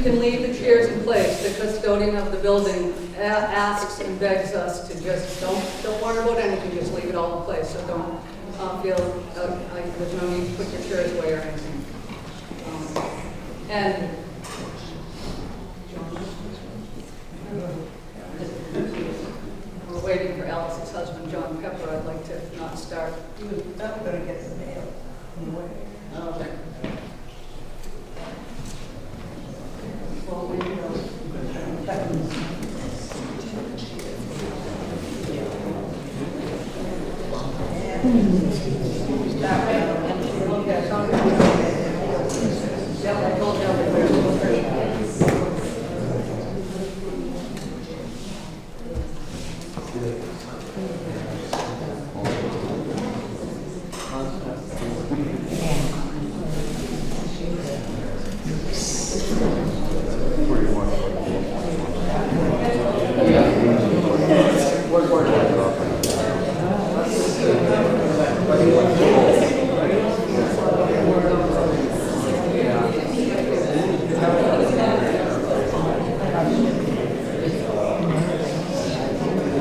can leave the chairs in place. The custodian of the building asks and begs us to just don't worry about anything, just leave it all in place. So don't feel there's no need to put your chairs away or anything. And we're waiting for Alice's husband, John Pepper. I'd like to not start. You were not going to get the mail. Okay. Well, we know.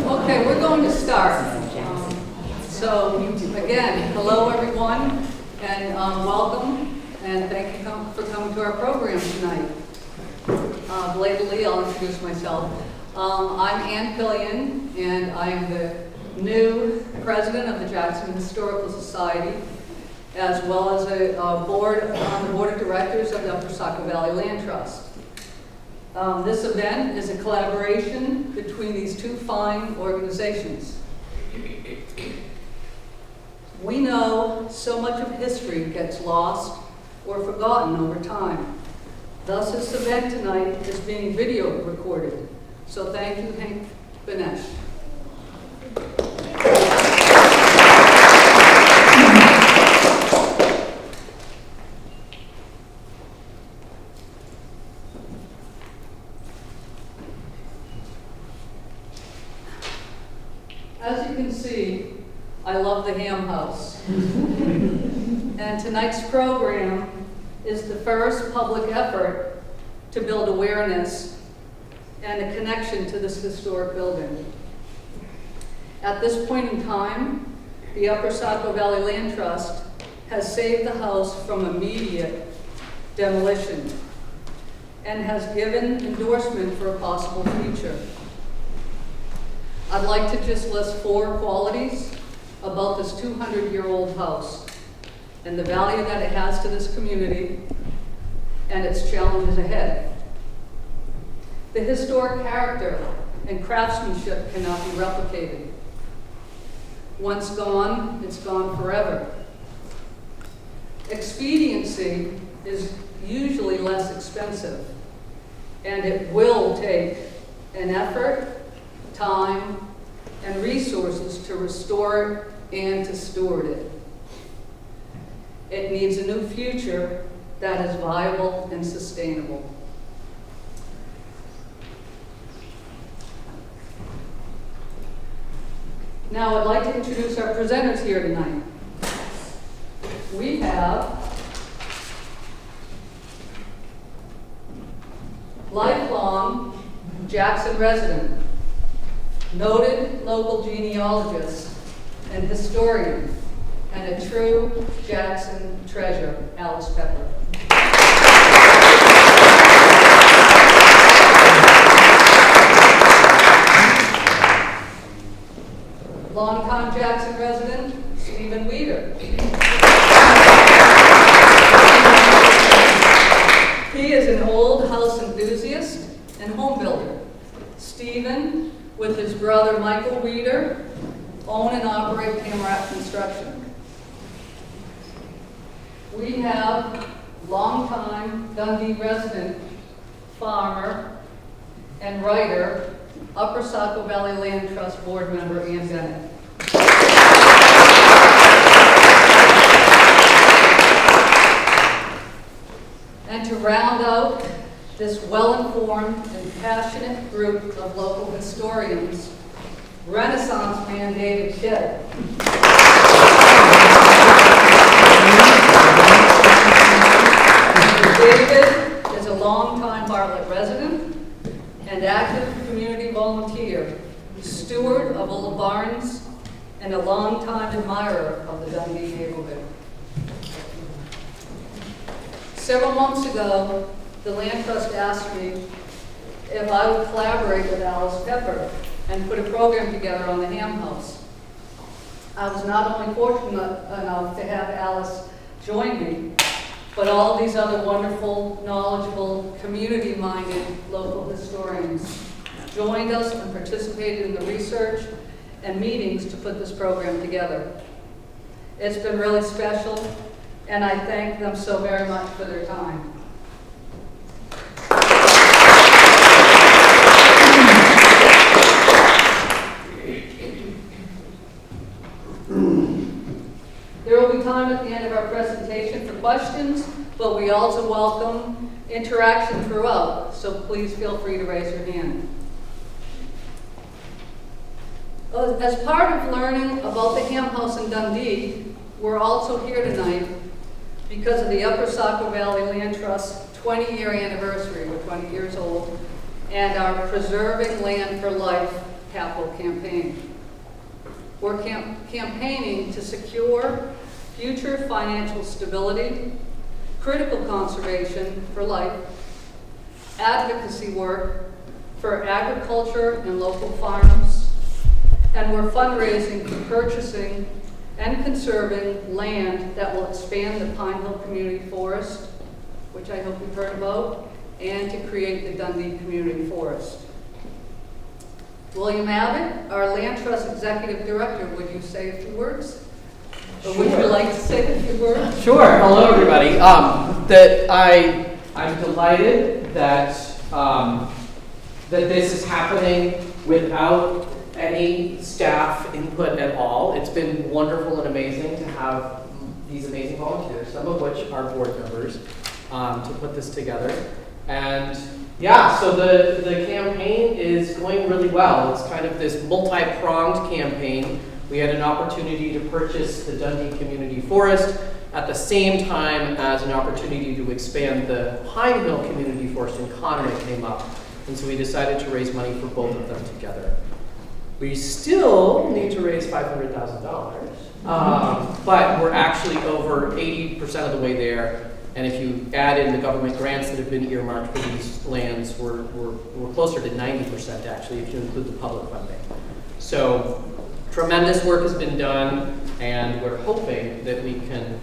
Okay, we're going to start. So again, hello everyone, and welcome, and thank you for coming to our program tonight. Belatedly, I'll introduce myself. I'm Ann Pillion, and I am the new president of the Jackson Historical Society, as well as on the board of directors of the Upper Saco Valley Land Trust. This event is a collaboration between these two fine organizations. We know so much of history gets lost or forgotten over time. Thus, this event tonight is being video recorded. So thank you, Hank Benesh. As you can see, I love the Ham House. And tonight's program is the first public effort to build awareness and a connection to this historic building. At this point in time, the Upper Saco Valley Land Trust has saved the house from immediate demolition and has given endorsement for a possible future. I'd like to just list 4 qualities about this 200-year-old house and the value that it has to this community and its challenges ahead. The historic character and craftsmanship cannot be replicated. Once gone, it's gone forever. Expediency is usually less expensive, and it will take an effort, time, and resources to restore it and to steward it. It needs a new future that is viable and sustainable. Now I'd like to introduce our presenters here tonight. We have lifelong Jackson resident, noted local genealogist and historian, and a true Jackson treasure, Alice Pepper. Longtime Jackson resident, Stephen Wieder. He is an old house enthusiast and home builder. Stephen, with his brother Michael Wieder, own and operate Tamarack Construction. We have longtime Dundee resident, farmer, and writer, Upper Saco Valley Land Trust board member Ann Bennett. And to round out this well-informed and passionate group of local historians, Renaissance man David Kidd. David is a longtime Bartlett resident and active community volunteer, steward of old barns, and a longtime admirer of the Dundee neighborhood. Several months ago, the Land Trust asked me if I would collaborate with Alice Pepper and put a program together on the Ham House. I was not only fortunate enough to have Alice join me, but all these other wonderful, knowledgeable, community-minded local historians joined us and participated in the research and meetings to put this program together. It's been really special, and I thank them so very much for their time. There will be time at the end of our presentation for questions, but we also welcome interaction throughout, so please feel free to raise your hand. As part of learning about the Ham House in Dundee, we're also here tonight because of the Upper Saco Valley Land Trust's 20-year anniversary. We're 20 years old, and our Preserving Land for Life capital campaign. We're campaigning to secure future financial stability, critical conservation for life, advocacy work for agriculture and local farms, and we're fundraising for purchasing and conserving land that will expand the Pine Hill Community Forest, which I hope you've heard about, and to create the Dundee Community Forest. William Abbott, our Land Trust Executive Director, would you say a few words? Or would you like to say a few words? Sure. Hello, everybody. I'm delighted that this is happening without any staff input at all. It's been wonderful and amazing to have these amazing volunteers, some of which are board members, to put this together. And yeah, so the campaign is going really well. It's kind of this multi-pronged campaign. We had an opportunity to purchase the Dundee Community Forest at the same time as an opportunity to expand the Pine Hill Community Forest in Conway came up. And so we decided to raise money for both of them together. We still need to raise $500,000, but we're actually over 80% of the way there. And if you add in the government grants that have been earmarked for these lands, we're closer to 90% actually, if you include the public funding. So tremendous work has been done, and we're hoping that we can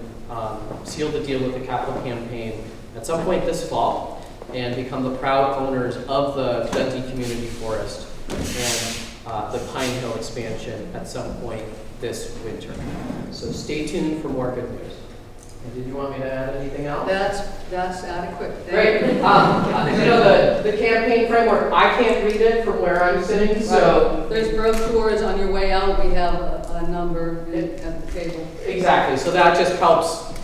seal the deal with the capital campaign at some point this fall and become the proud owners of the Dundee Community Forest and the Pine Hill expansion at some point this winter. So stay tuned for more good news. And did you want me to add anything else? That's adequate. Great. You know, the campaign framework, I can't read it from where I'm sitting, so. There's brochures on your way out. We have a number at the table. Exactly, so that just helps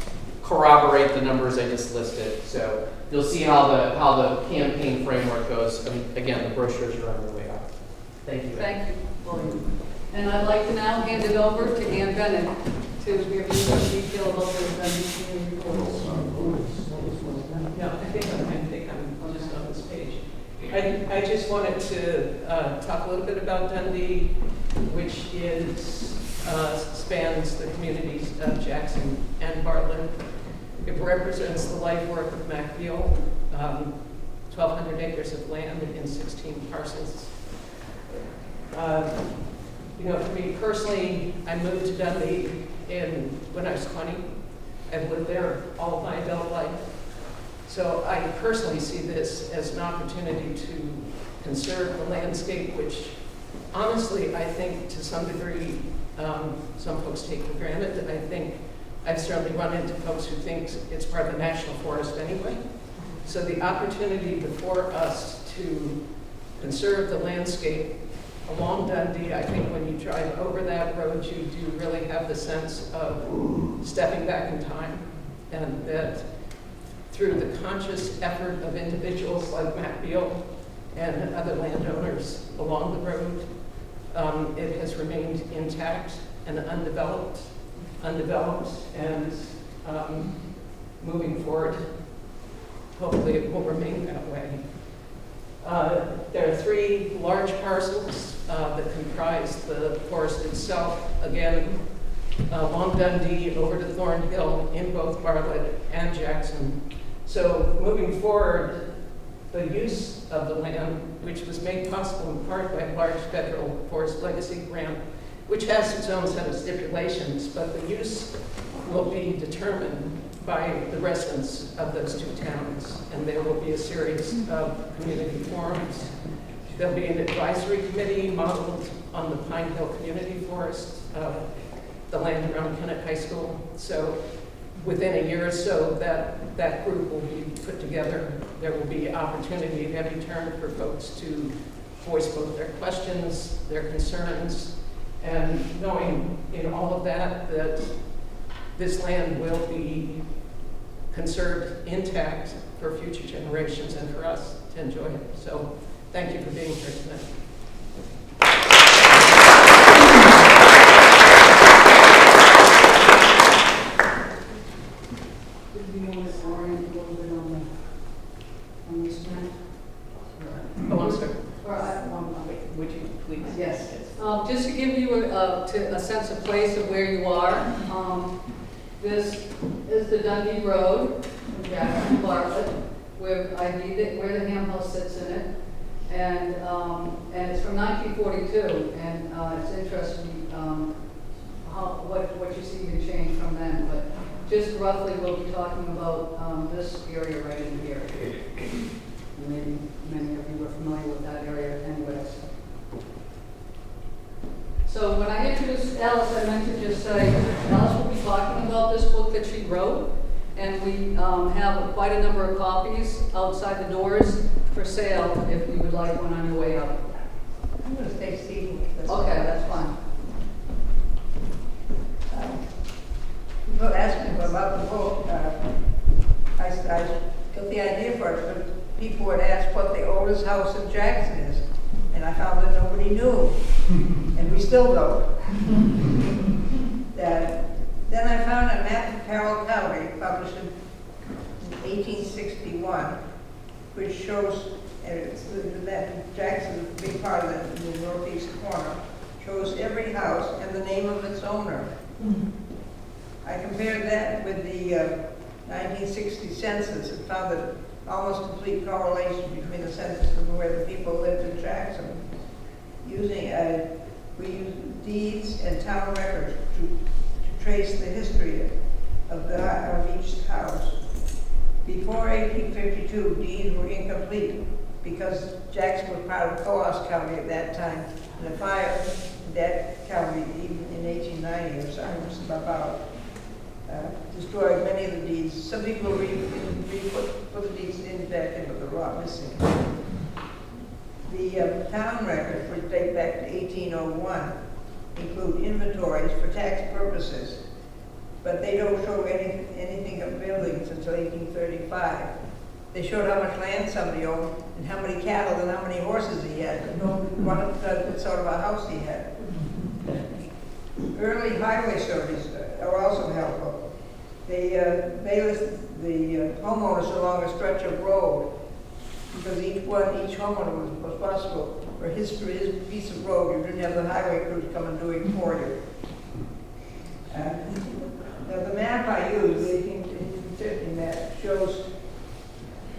corroborate the numbers I just listed. So you'll see how the campaign framework goes. I mean, again, the brochures are on their way out. Thank you. Thank you, William. And I'd like to now hand it over to Ann Bennett to give you some detail about the Dundee Community Forest. No, I think I'm just on this page. I just wanted to talk a little bit about Dundee, which spans the communities of Jackson and Bartlett. It represents the life work of Mac Beal, 1,200 acres of land in 16 parcels. You know, for me personally, I moved to Dundee when I was 20. I've lived there all of my adult life. So I personally see this as an opportunity to conserve the landscape, which honestly, I think to some degree, some folks take for granted. I think I've certainly run into folks who think it's part of the national forest anyway. So the opportunity before us to conserve the landscape along Dundee, I think when you drive over that road, you do really have the sense of stepping back in time, and that through the conscious effort of individuals like Mac Beal and other landowners along the road, it has remained intact and undeveloped and moving forward. hopefully it will remain that way. There are 3 large parcels that comprise the forest itself. Again, along Dundee, over to Thornhill, in both Bartlett and Jackson. So moving forward, the use of the land, which was made possible in part by a large federal forest legacy grant, which has its own set of stipulations, but the use will be determined by the residents of those 2 towns. And there will be a series of community forums. There'll be an advisory committee modeled on the Pine Hill Community Forest, the land around Kennett High School. So within a year or so, that group will be put together. There will be opportunity at every turn for folks to voice both their questions, their concerns, and knowing in all of that this land will be conserved intact for future generations and for us to enjoy it. So thank you for being here tonight. Oh, I'm sorry. Would you please? Yes. Just to give you a sense of place of where you are, this is the Dundee Road from Jackson to Bartlett, where the Ham House sits in it, and it's from 1942, and it's interesting what you see can change from then. But just roughly, we'll be talking about this area right in here. Maybe many of you are familiar with that area anyways. So when I introduced Alice, I meant to just say, Alice will be talking about this book that she wrote, and we have quite a number of copies outside the doors for sale if you would like one on your way up. I'm going to stay seated. Okay, that's fine. People ask me about the book. I got the idea for it, but people would ask what the oldest house in Jackson is, and I found that nobody knew, and we still don't. Then I found a map of Carroll County published in 1861, which shows, the map of Jackson, a big part of it in the northeast corner, shows every house and the name of its owner. I compared that with the 1960 census and found that almost complete correlation between the census and where the people lived in Jackson. We use deeds and town records to trace the history of each house. Before 1852, deeds were incomplete because Jackson was part of Coos County at that time, and the fire in that county, even in 1890 or so, just about destroyed many of the deeds. Some people put the deeds back into the rock missing. The town records, which date back to 1801, include inventories for tax purposes, but they don't show anything of buildings until 1835. They showed how much land somebody owned and how many cattle and how many horses he had, but no one what sort of a house he had. Early highway surveys are also helpful. They list the homeowners along a stretch of road, because each homeowner was responsible for his piece of road. You didn't have the highway crews come and do it for you. Now the map I used, the 1850 map, shows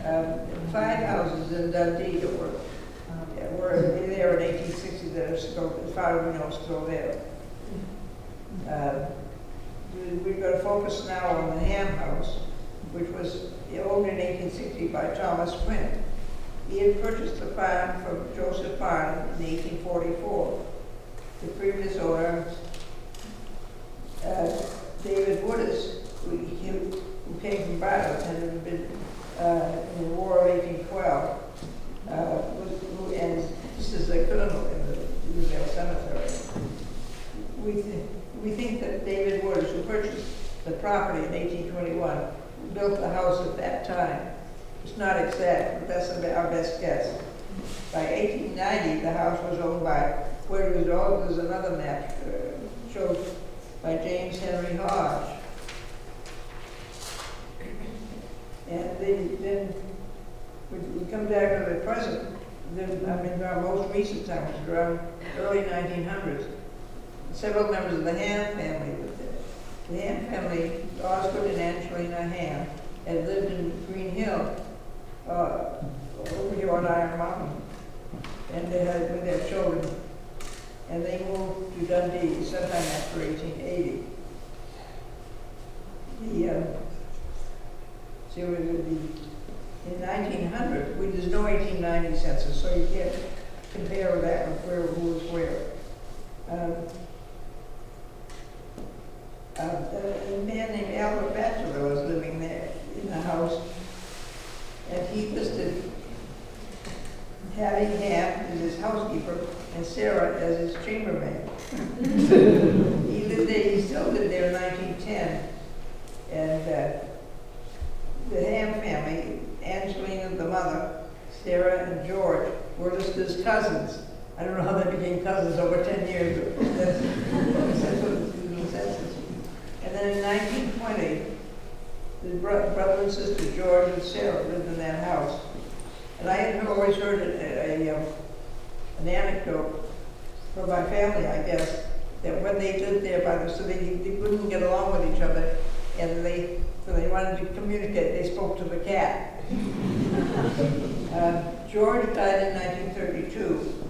5 houses in Dundee that were there in 1860 that are still, as far as we know, still there. We're going to focus now on the Ham House, which was owned in 1860 by Thomas Quint. He had purchased the farm from Joseph Barn in 1844. The previous owner, David Woodis, who came from Bartlett and had been in the War of 1812, and this is the colonel in the Riverdale Cemetery. We think that David Woodis, who purchased the property in 1821, built the house at that time. It's not exact, but that's our best guess. By 1890, the house was owned by, where it was owned, there's another map shown by James Henry Hodge. And then come down to the present, our most recent times, around early 1900s, several members of the Ham family lived there. The Ham family, Osgood and Angelina Ham, had lived in Green Hill, over here on Iron Mountain, and they had with their children, and they moved to Dundee sometime after 1880. In 1900, there's no 1890 census, so you can't compare that with who was where. A man named Albert Batchelor was living there in the house, and he listed Hattie Ham as his housekeeper and Sarah as his chambermaid. He lived there, he still lived there in 1910, and the Ham family, Angelina, the mother, Sarah, and George were listed as cousins. I don't know how they became cousins over 10 years, but that's what the census. And then in 1920, the brother and sister, George and Sarah, lived in that house. And I had always heard an anecdote from my family, I guess, that when they lived there, so they wouldn't get along with each other, and so they wanted to communicate, they spoke to the cat. George died in 1932,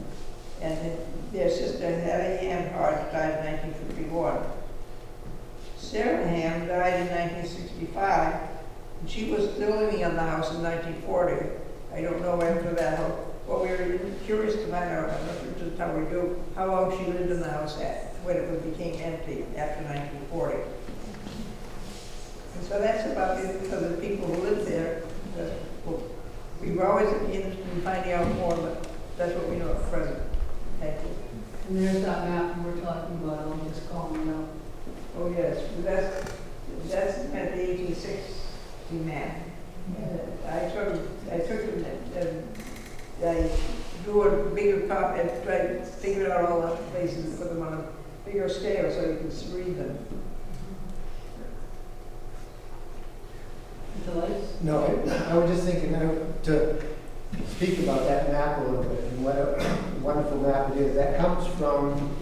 and their sister, Hattie Ham died in 1951. Sarah Ham died in 1965, and she was still living in the house in 1940. I don't know after that, but we were curious to find out, just how we do, how long she lived in the house when it became empty after 1940. And so that's about it for the people who lived there. We were always interested in finding out more, but that's what we know at present. Thank you. And there's that map we were talking about, I'll just call it out. Oh, yes, that's at the 1860 map. I took it, I drew a bigger copy and tried to figure out all the places and put them on a bigger scale so you can read them. No, I was just thinking to speak about that map a little bit and what a wonderful map it is. That comes from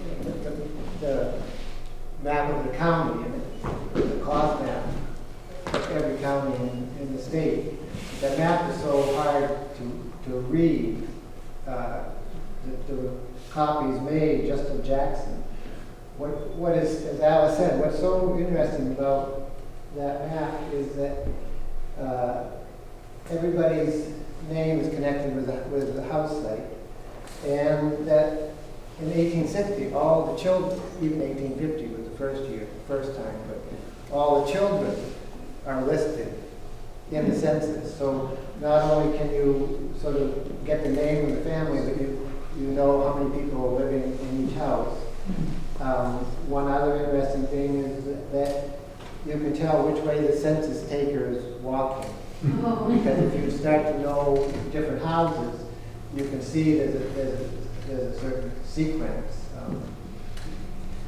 the map of the county, the cost map of every county in the state. That map is so hard to read. The copies made just of Jackson. What is, as Alice said, what's so interesting about that map is that everybody's name is connected with the house site, and that in 1860, all the children, even 1850 was the first time, but all the children are listed in the census. So not only can you sort of get the name of the family, but you know how many people are living in each house. One other interesting thing is that you can tell which way the census taker is walking. Because if you start to know different houses, you can see there's a certain sequence.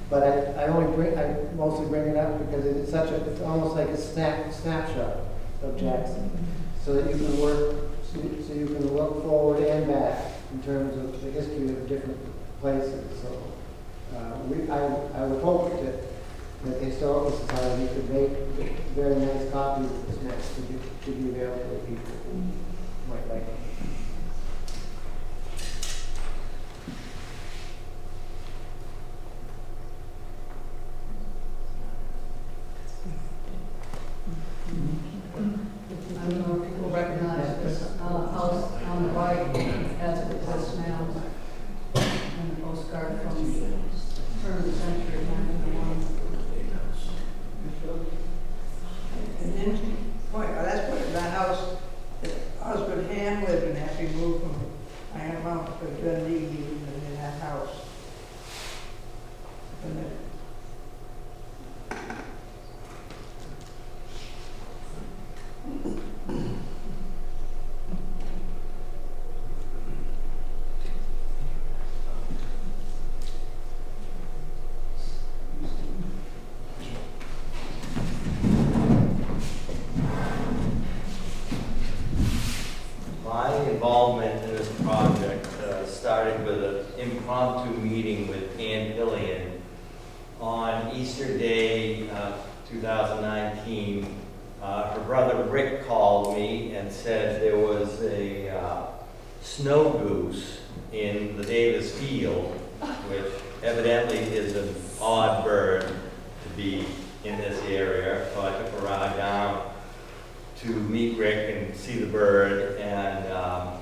But I mostly bring it up because it's almost like a snapshot of Jackson, so that you can work, so you can look forward and back in terms of the history of different places. So I would hope that the Historical Society could make very nice copies of this map to be available to people who might like it. I don't know if people recognize this house on the right as it exists now, and a postcard from the turn of the century, 1901. And then, that's what the house that Osgood Ham lived in after he moved from Iron Mountain to Dundee. He lived in that house. And then, My started with an impromptu meeting with Ann Pillion. On Easter Day, 2019, her brother Rick called me and said there was a snow goose in the Davis field, which evidently is an odd bird to be in this area. So I took a ride down to meet Rick and see the bird, and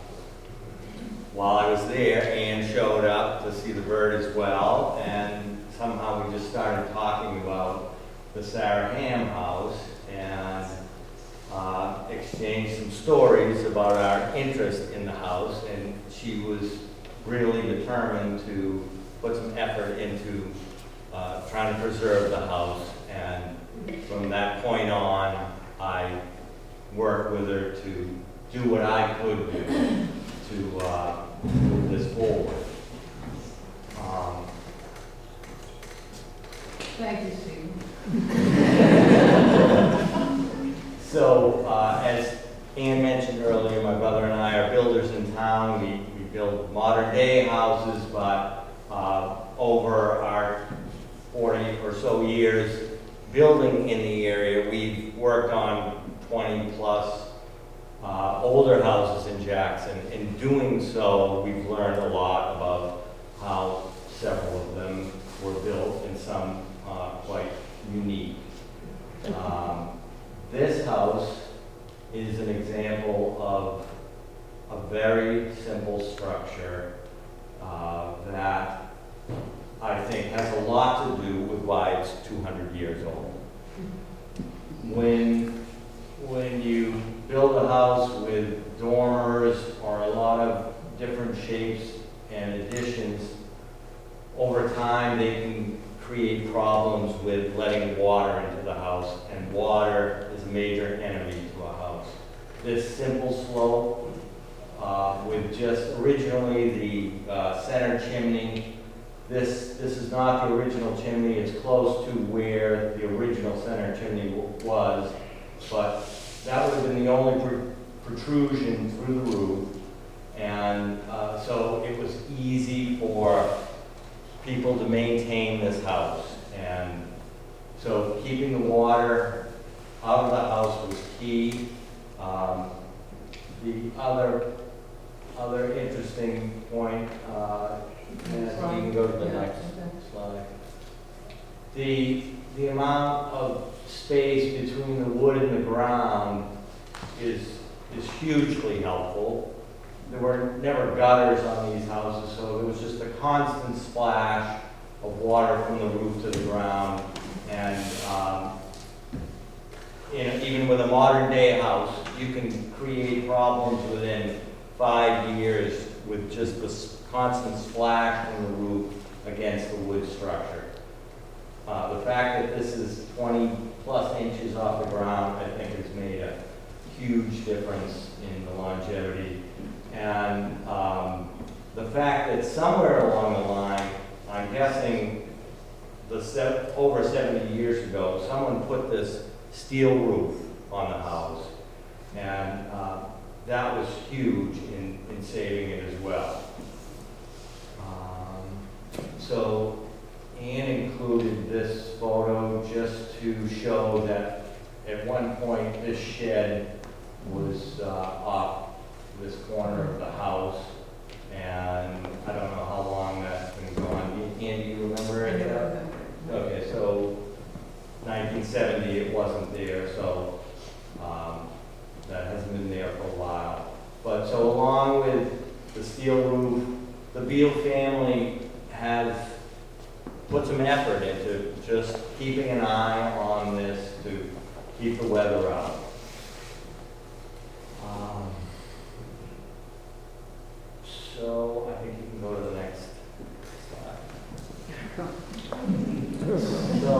while I was there, Ann showed up to see the bird as well, and somehow we just started talking about the Sarah Ham House and exchanged some stories about our interest in the house, and she was really determined to put some effort into trying to preserve the house, and from that point on, I worked with her to do what I could do to move this forward. Thank you, Steve. So, as Ann mentioned earlier, my brother and I are builders in town. We build modern day houses, but over our 40 or so years building in the area, we've worked on 20 plus older houses in Jackson. In doing so, we've learned a lot about how several of them were built, and some quite unique. This house is an example of a very simple structure that I think has a lot to do with why it's 200 years old. When you build a house with dormers or a lot of different shapes and additions, over time they can create problems with letting water into the house, and water is a major enemy to a house. This simple slope with just originally the center chimney, this is not the original chimney. It's close to where the original center chimney was, but that would have been the only protrusion through the roof, and so it was easy for people to maintain this house. And so keeping the water out of the house was key. The other interesting point, and you can go to the next slide. The amount of space between the wood and the ground is hugely helpful. There were never gutters on these houses, so there was just a constant splash of water from the roof to the ground. And even with a modern day house, you can create problems within 5 years with just the constant splash from the roof against the wood structure. The fact that this is 20 plus inches off the ground, I think, has made a huge difference in the longevity. And the fact that somewhere along the line, I'm guessing over 70 years ago, someone put this steel roof on the house, and that was huge in saving it as well. So Ann included this photo just to show that at one point this shed was off this corner of the house, and I don't know how long that's been going. Ann, do you remember it? Okay, so 1970 it wasn't there, so that hasn't been there for a while. But so along with the steel roof, the Beal family has put some effort into just keeping an eye on this to keep the weather out. So I think you can go to the next slide. So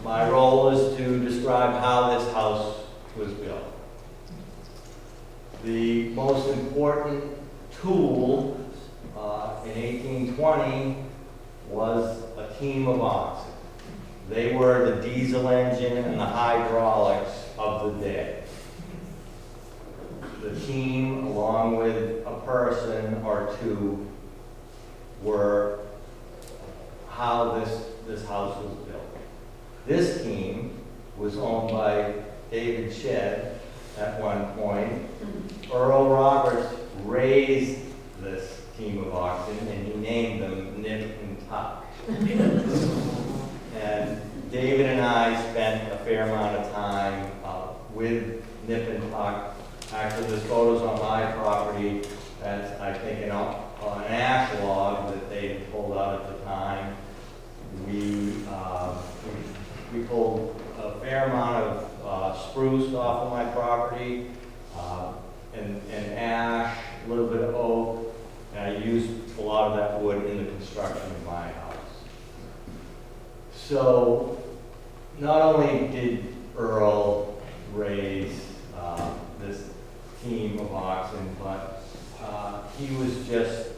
my role is to describe how this house was built. The most important tool in 1820 was a team of oxen. They were the diesel engine and the hydraulics of the day. The team, along along with a person or two, were how this house was built. This team was owned by David Shedd at one point. Earl Roberts raised this team of oxen and he named them Nip and Tuck. And David and I spent a fair amount of time with Nip and Tuck. Actually, there's photos on my property that's, I think, an ash log that they had pulled out at the time. We pulled a fair amount of spruce off of my property, and ash, a little bit of oak, and I used a lot of that wood in the construction of my house. So, not only did Earl raise this team of oxen, but he was just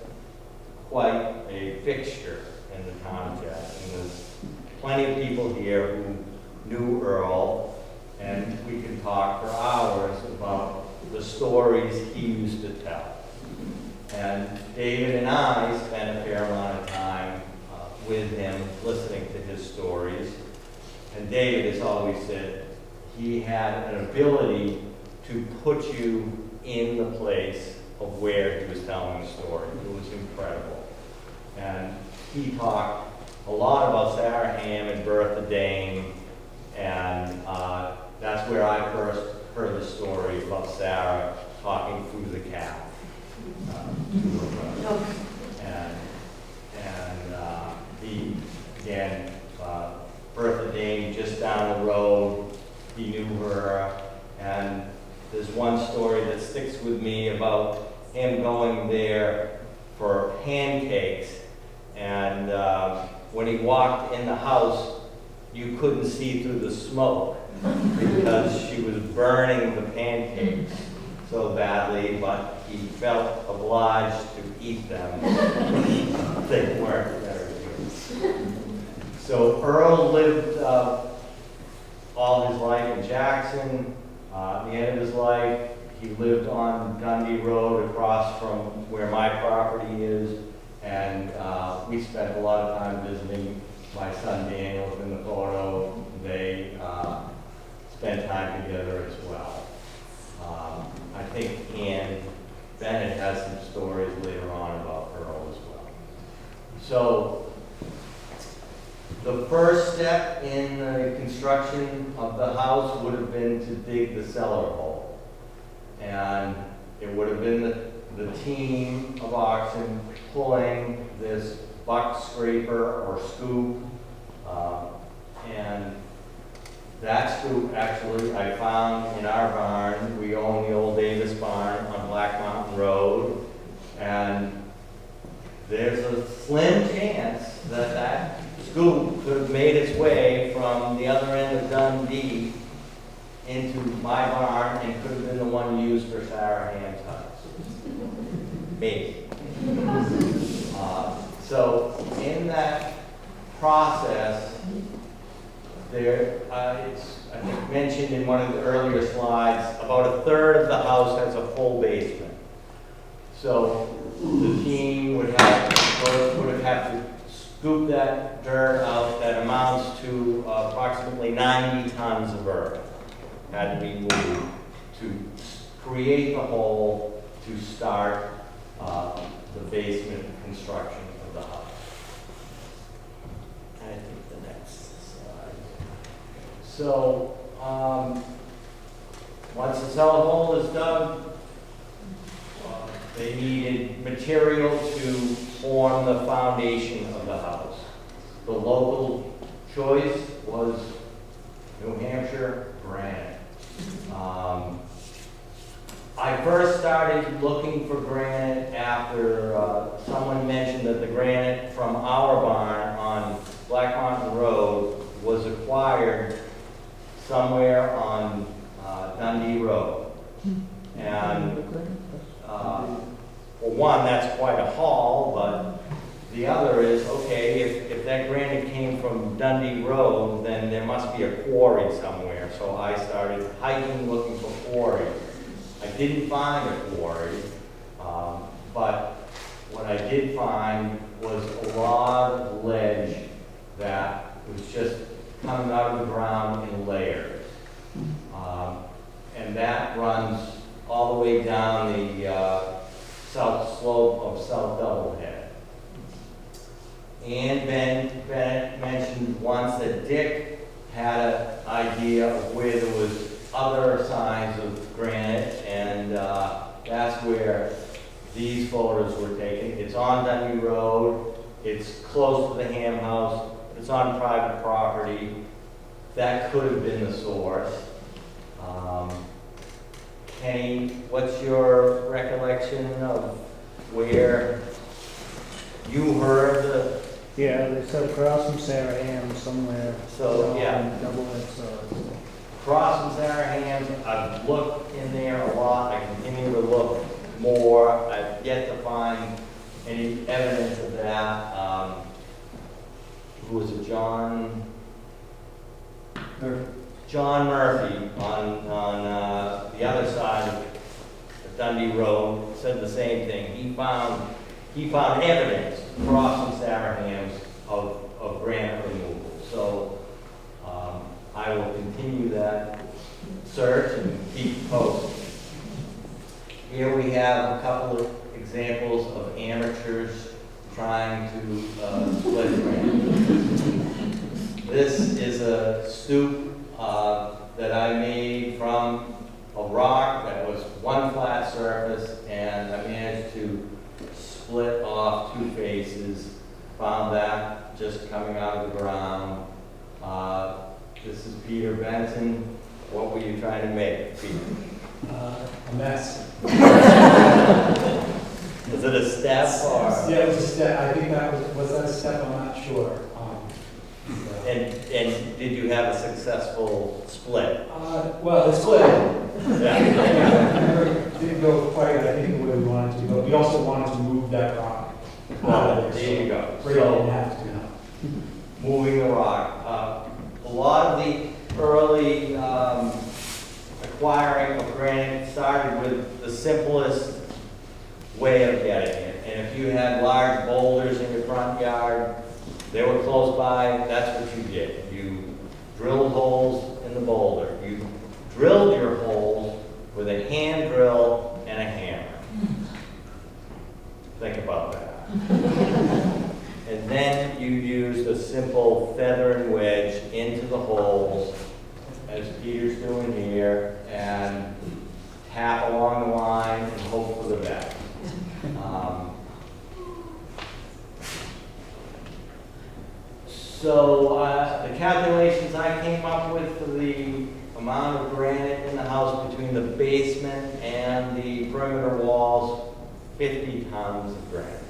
quite a fixture in the town of Jackson. There's plenty of people here who knew Earl, and we can talk for hours about the stories he used to tell. And David and I spent a fair amount of time with him, listening to his stories. And David has always said he had an ability to put you in the place of where he was telling the story. It was incredible. And he talked a lot about Sarah Ham and Bertha Dane, and that's where I first heard the story about Sarah talking through the cow. He, again, Bertha Dane, just down the road, he knew her, and there's one story that sticks with me about him going there for pancakes, and when he walked in the house, you couldn't see through the smoke because she was burning the pancakes so badly, but he felt obliged to eat them. They weren't very good. So Earl lived all his life in Jackson. At the end of his life, he lived on Dundee Road across from where my property is, and we spent a lot of time visiting. My son Daniel's in the photo. They spent time together as well. I think Ann Bennett has some stories later on about Earl as well. So the first step in the construction of the house would have been to dig the cellar hole. And it would have been the team of oxen pulling this buck scraper or scoop. And that scoop, actually, I found in our barn. We own the old Davis barn on Black Mountain Road. And there's a slim chance that that scoop could have made its way from the other end of Dundee into my barn and could have been the one used for Sarah Ham's house. Maybe. So in that process, it's, I think, mentioned in one of the earlier slides, about a third of the house has a full basement. So the team would have to scoop that dirt out that amounts to approximately 90 tons of earth had to be moved to create the hole to start the basement construction of the house. I think the next slide. So once the cellar hole is dug, they needed material to form the foundation of the house. The local choice was New Hampshire granite. I first started looking for granite after someone mentioned that the granite from our barn on Black Mountain Road was acquired somewhere on Dundee Road. And well, one, that's quite a haul, but the other is, okay, if that granite came from Dundee Road, then there must be a quarry somewhere. So I started hiking looking for quarries. I didn't find a quarry, But what I did find was a lot of ledge that was just coming out of the ground in layers. And that runs all the way down the south slope of South Doublehead. And Ben Bennett mentioned once that Dick had an idea of where there was other signs of granite, and that's where these photos were taken. It's on Dundee Road, it's close to the Ham House, it's on private property. That could have been the source. Kenny, what's your recollection of where you heard the, Yeah, they said across from Sarah Ham somewhere. So, yeah. Double it, so. Cross and Sarah Ham? I've looked in there a lot, I continue to look more, I've yet to find any evidence of that. Who was it, John Murphy on the other side of Dundee Road said the same thing. He found evidence across from Sarah Ham's of granite removal. So I will continue that search and keep posted. Here we have a couple of examples of amateurs trying to split granite. This is a stoop that I made from a rock that was one flat surface, and I managed to split off two faces. Found that just coming out of the ground. This is Peter Benson. What were you trying to make, Peter? A mess. Is it a step or? Yeah, it was a step. I think that was that a step? I'm not sure. And did you have a successful split? Well, the split. Yeah. Didn't go quite, I think, the way we wanted to go. We also wanted to move that rock. There you go. Right, So, didn't have to now. moving the rock. A lot of the early acquiring of granite started with the simplest way of getting it. And if you had large boulders in your front yard, they were close by, that's what you did. You drilled holes in the boulder. You drilled your holes with a hand drill and a hammer. Think about that. And then you used a simple feather and wedge into the holes, as Peter's doing here, and tap along the line and hope for the best. So the calculations I came up with for the amount of granite in the house between the basement and the perimeter walls, 50 tons of granite.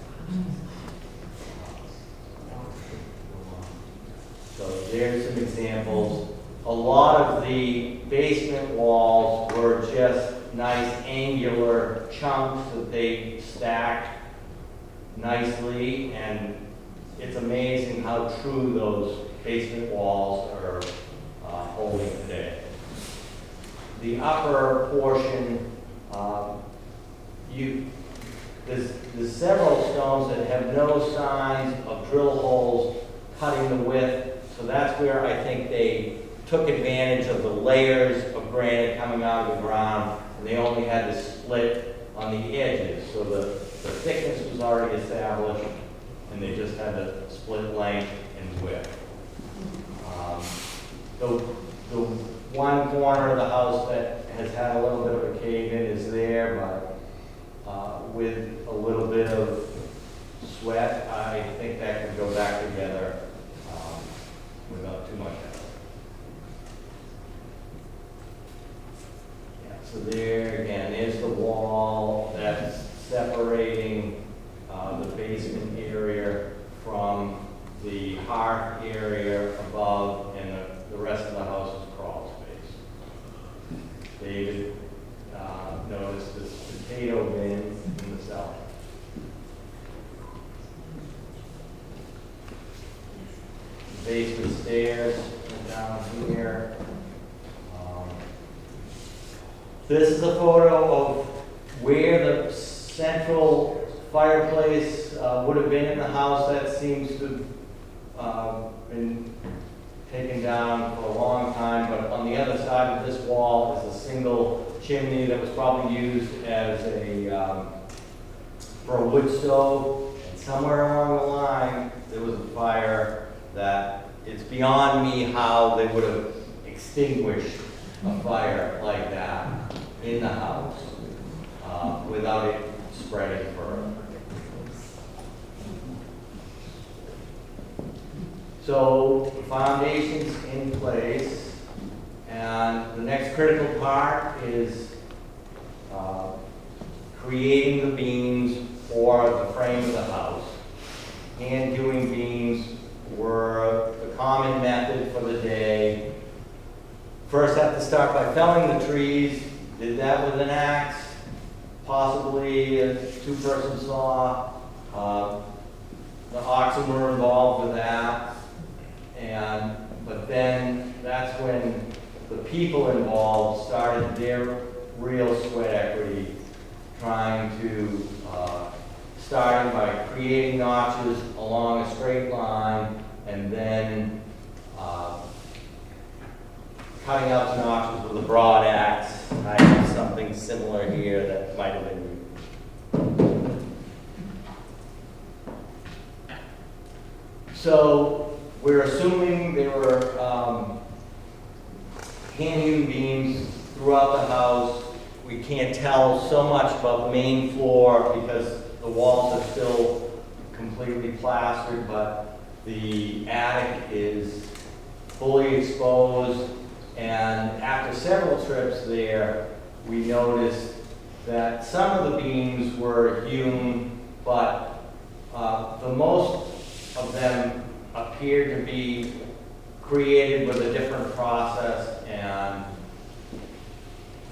So there's some examples. A lot of the basement walls were just nice angular chunks that they stacked nicely, and it's amazing how true those basement walls are holding today. The upper portion, there's several stones that have no signs of drill holes cutting the width, so that's where I think they took advantage of the layers of granite coming out of the ground, and they only had to split on the edges, so the thickness was already established, and they just had to split length and width. The one corner of the house that has had a little bit of a cave-in is there, but with a little bit of sweat, I think that could go back together without too much effort. Yeah, so there again, there's the wall that's separating the basement area from the hearth area above, and the rest of the house is crawl space. David noticed this potato bin in the cellar. Basement stairs down here. This is a photo of where the center central fireplace would have been in the house. That seems to have been taken down for a long time, but on the other side of this wall is a single chimney that was probably used as a for a wood stove. And somewhere along the line, there was a fire that it's beyond me how they would have extinguished a fire like that in the house without it spreading further. So the foundation's in place, and the next critical part is creating the beams for the frame of the house. Hand hewing beams were the common method for the day. First have to start by felling the trees, did that with an axe, possibly a two-person saw. The oxen were involved with that. But then that's when the people involved started their real sweat equity, trying to, starting by creating notches along a straight line, and then cutting out the notches with a broad axe. I have something similar here that might have been. So we're assuming there were hand-hewn beams throughout the house. We can't tell so much about the main floor because the walls are still completely plastered, but the attic is fully exposed. And after several trips there, we noticed that some of the beams were hewn, but the most of them appeared to be created with a different process, and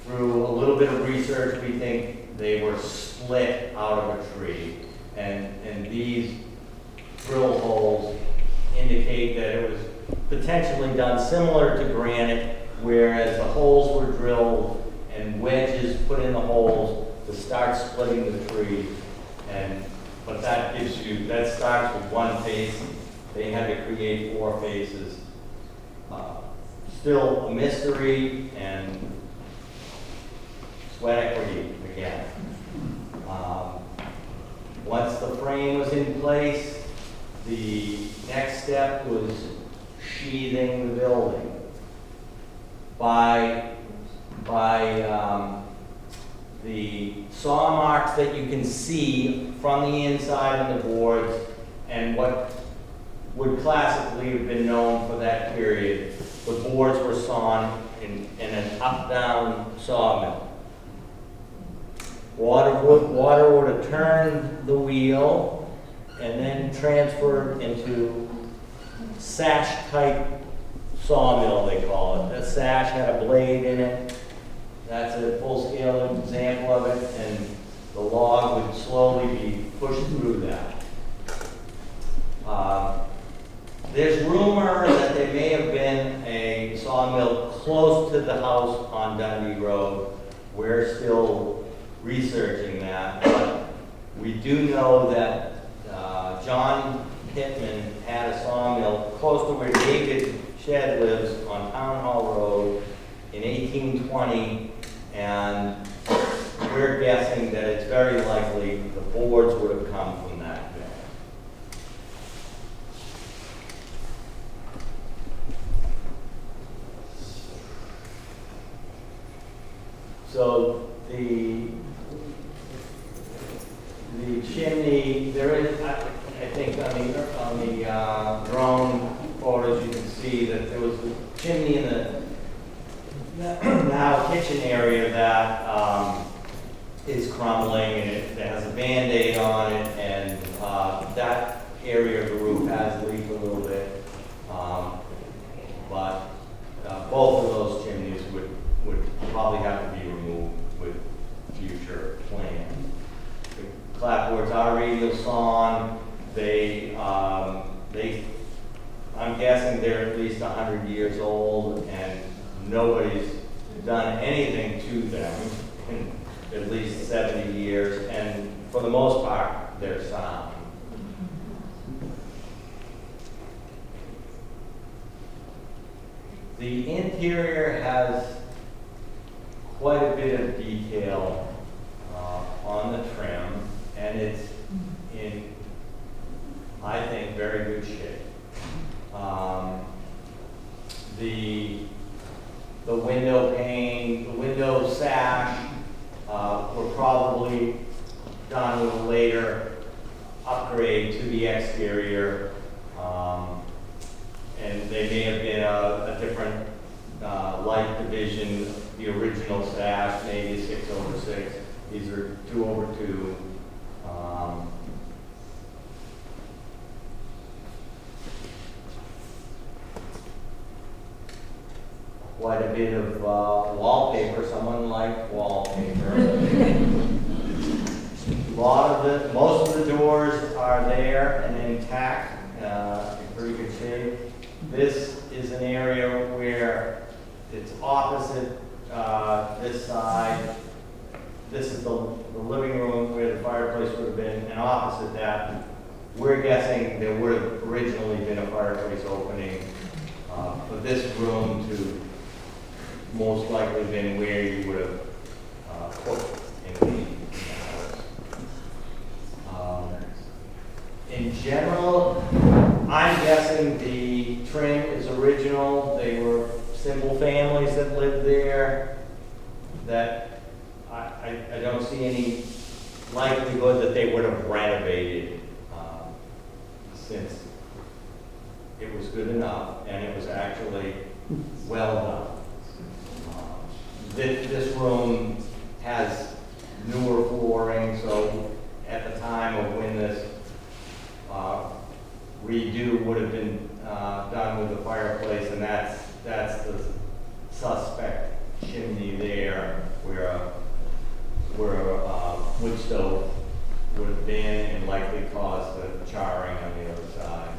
through a little bit of research, we think they were split out of a tree. And these drill holes indicate that it was potentially done similar to granite, whereas the holes were drilled and wedges put in the holes to start splitting the tree. But that gives you, that starts with one face. They had to create 4 faces. Still a mystery and sweat equity again. Once the frame was in place, the next step was sheathing the building. By the saw marks that you can see from the inside of the boards and what would classically have been known for that period, the boards were sawn in an up-down sawmill. Water would have turned the wheel and then transferred into sash-type sawmill, they call it. The sash had a blade in it. That's a full-scale example of it, and the log would slowly be pushed through that. There's rumor that there may have been a sawmill close to the house on Dundee Road. We're still researching that, but we do know that John Pittman had a sawmill close to where David Shedd lives on Town Hall Road in 1820, and we're guessing that it's very likely the boards would have come from that mill. So the chimney, there is, I think on the drone photos you can see that there was a chimney in the now kitchen area that is crumbling, and it has a Band-Aid on it, and that area of the roof has leaked a little bit. But both of those chimneys would probably have to be removed with future plans. The clapboards are radial sawn. I'm guessing they're at least 100 years old, and nobody's done anything to them in at least 70 years. And for for the most part, they're sound. The interior has quite a bit of detail on the trim, and it's in, I think, very good shape. The window pane, the window sash were probably done with a later upgrade to the exterior. And they may have been a different light division. The original sash, maybe 6/6. These are 2/2. Quite a bit of wallpaper. Someone liked wallpaper. Most of the doors are there and intact, in pretty good shape. This is an area where it's opposite this side. This is the living room where the fireplace would have been, and opposite that, we're guessing there would have originally been a fireplace opening for this room to most likely been where you would have cooked in the house. In general, I'm guessing the trim is original. They were simple families that lived there. That I don't see any likelihood that they would have renovated since it was good enough and it was actually well done. This room has newer flooring, so at the time of when this redo would have been done with the fireplace, and that's the suspect chimney there, where a wood stove would have been and likely caused the charring on the other side.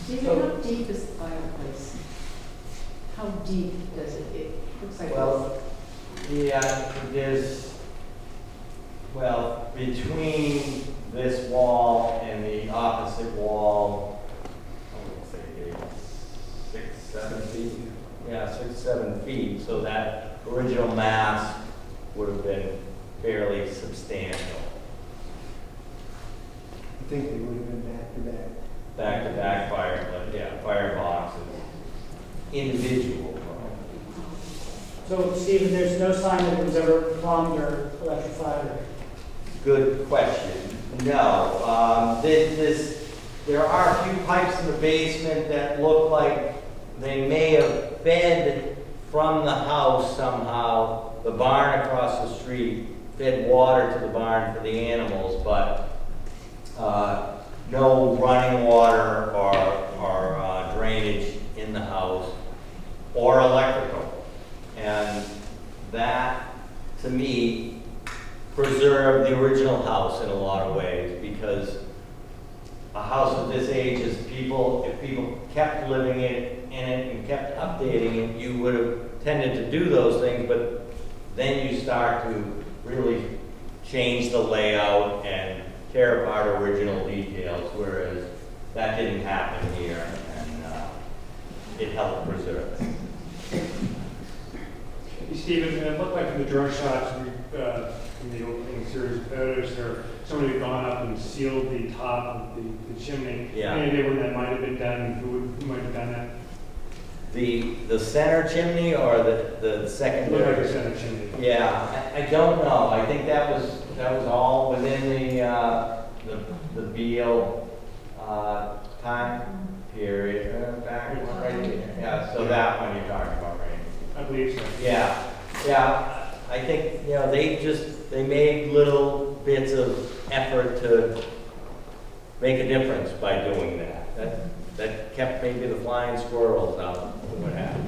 David, how deep is the fireplace? How deep does it? It looks like Well, yeah, between this wall and the opposite wall, I would say 6, 7 feet. Yeah, 6, 7 feet. So that original mass would have been fairly substantial. I think they would have been back to back. Back-to-back fireboxes, individual. So, Stephen, there's no sign that it was ever plumbed or electrified or? Good question. No, there are a few pipes in the basement that look like they may have fed from the house somehow. The barn across the street fed water to the barn for the animals, but no running water or drainage in the house or electrical. And that, to me, preserved the original house in a lot of ways, because a house of this age is if people kept living in it and kept updating it, you would have tended to do those things, but then you start to really change the layout and tear apart original details, whereas that didn't happen here, and it helped preserve it. Hey, Stephen, it looked like from the drone shots from the opening series of photos, somebody had gone up and sealed the top of the chimney. Yeah. Any idea when that might have been done, and who might have done that? The center chimney or the It secondary? looked like a center chimney. Yeah, I don't know. I think that was all within the Beal time period. Back right there. Yeah, so that one you're talking about, right? I believe so. Yeah. I think they made little bits of effort to make a difference by doing that. That kept maybe the flying squirrels out or what have you.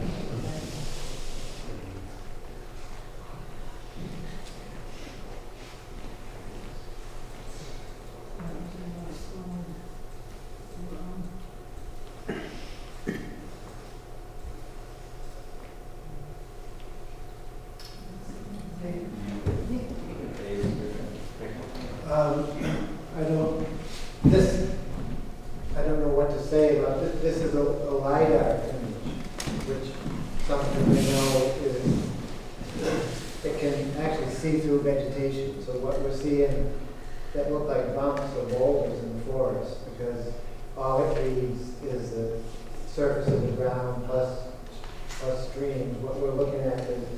see-through vegetation. So what we're seeing that look like bumps or boulders in the forest, because all it leaves is the surface of the ground plus streams. What we're looking at is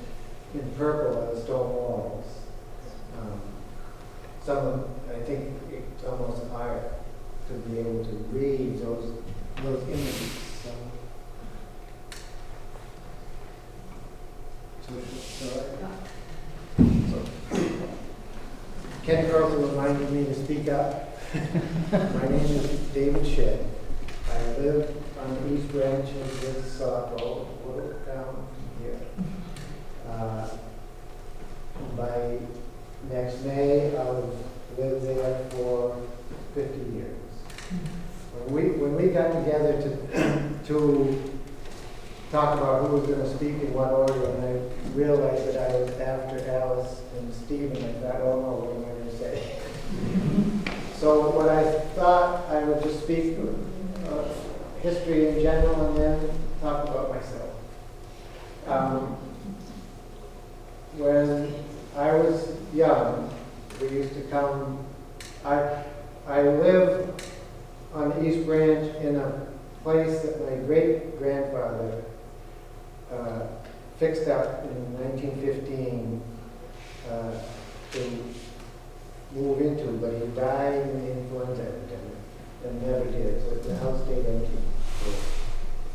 in purple are the stone walls. Some, I think it's almost art to be able to read those images. Ken Carlson reminded me to speak up. My name is David Shedd. I live on the East Branch of this Saco, a little down here. By next May, I'll live there for 50 years. When we got together to talk about who was going to speak in what order, and I realized that I was after Alice and Stephen, I thought, oh no, what am I going to say? So what I thought, I would just speak history in general and then talk about myself. When I was young, we used to come, I lived on the East Branch in a place that my great-grandfather fixed up in 1915 to move into, but he died in the influenza epidemic and never did. So the house stayed empty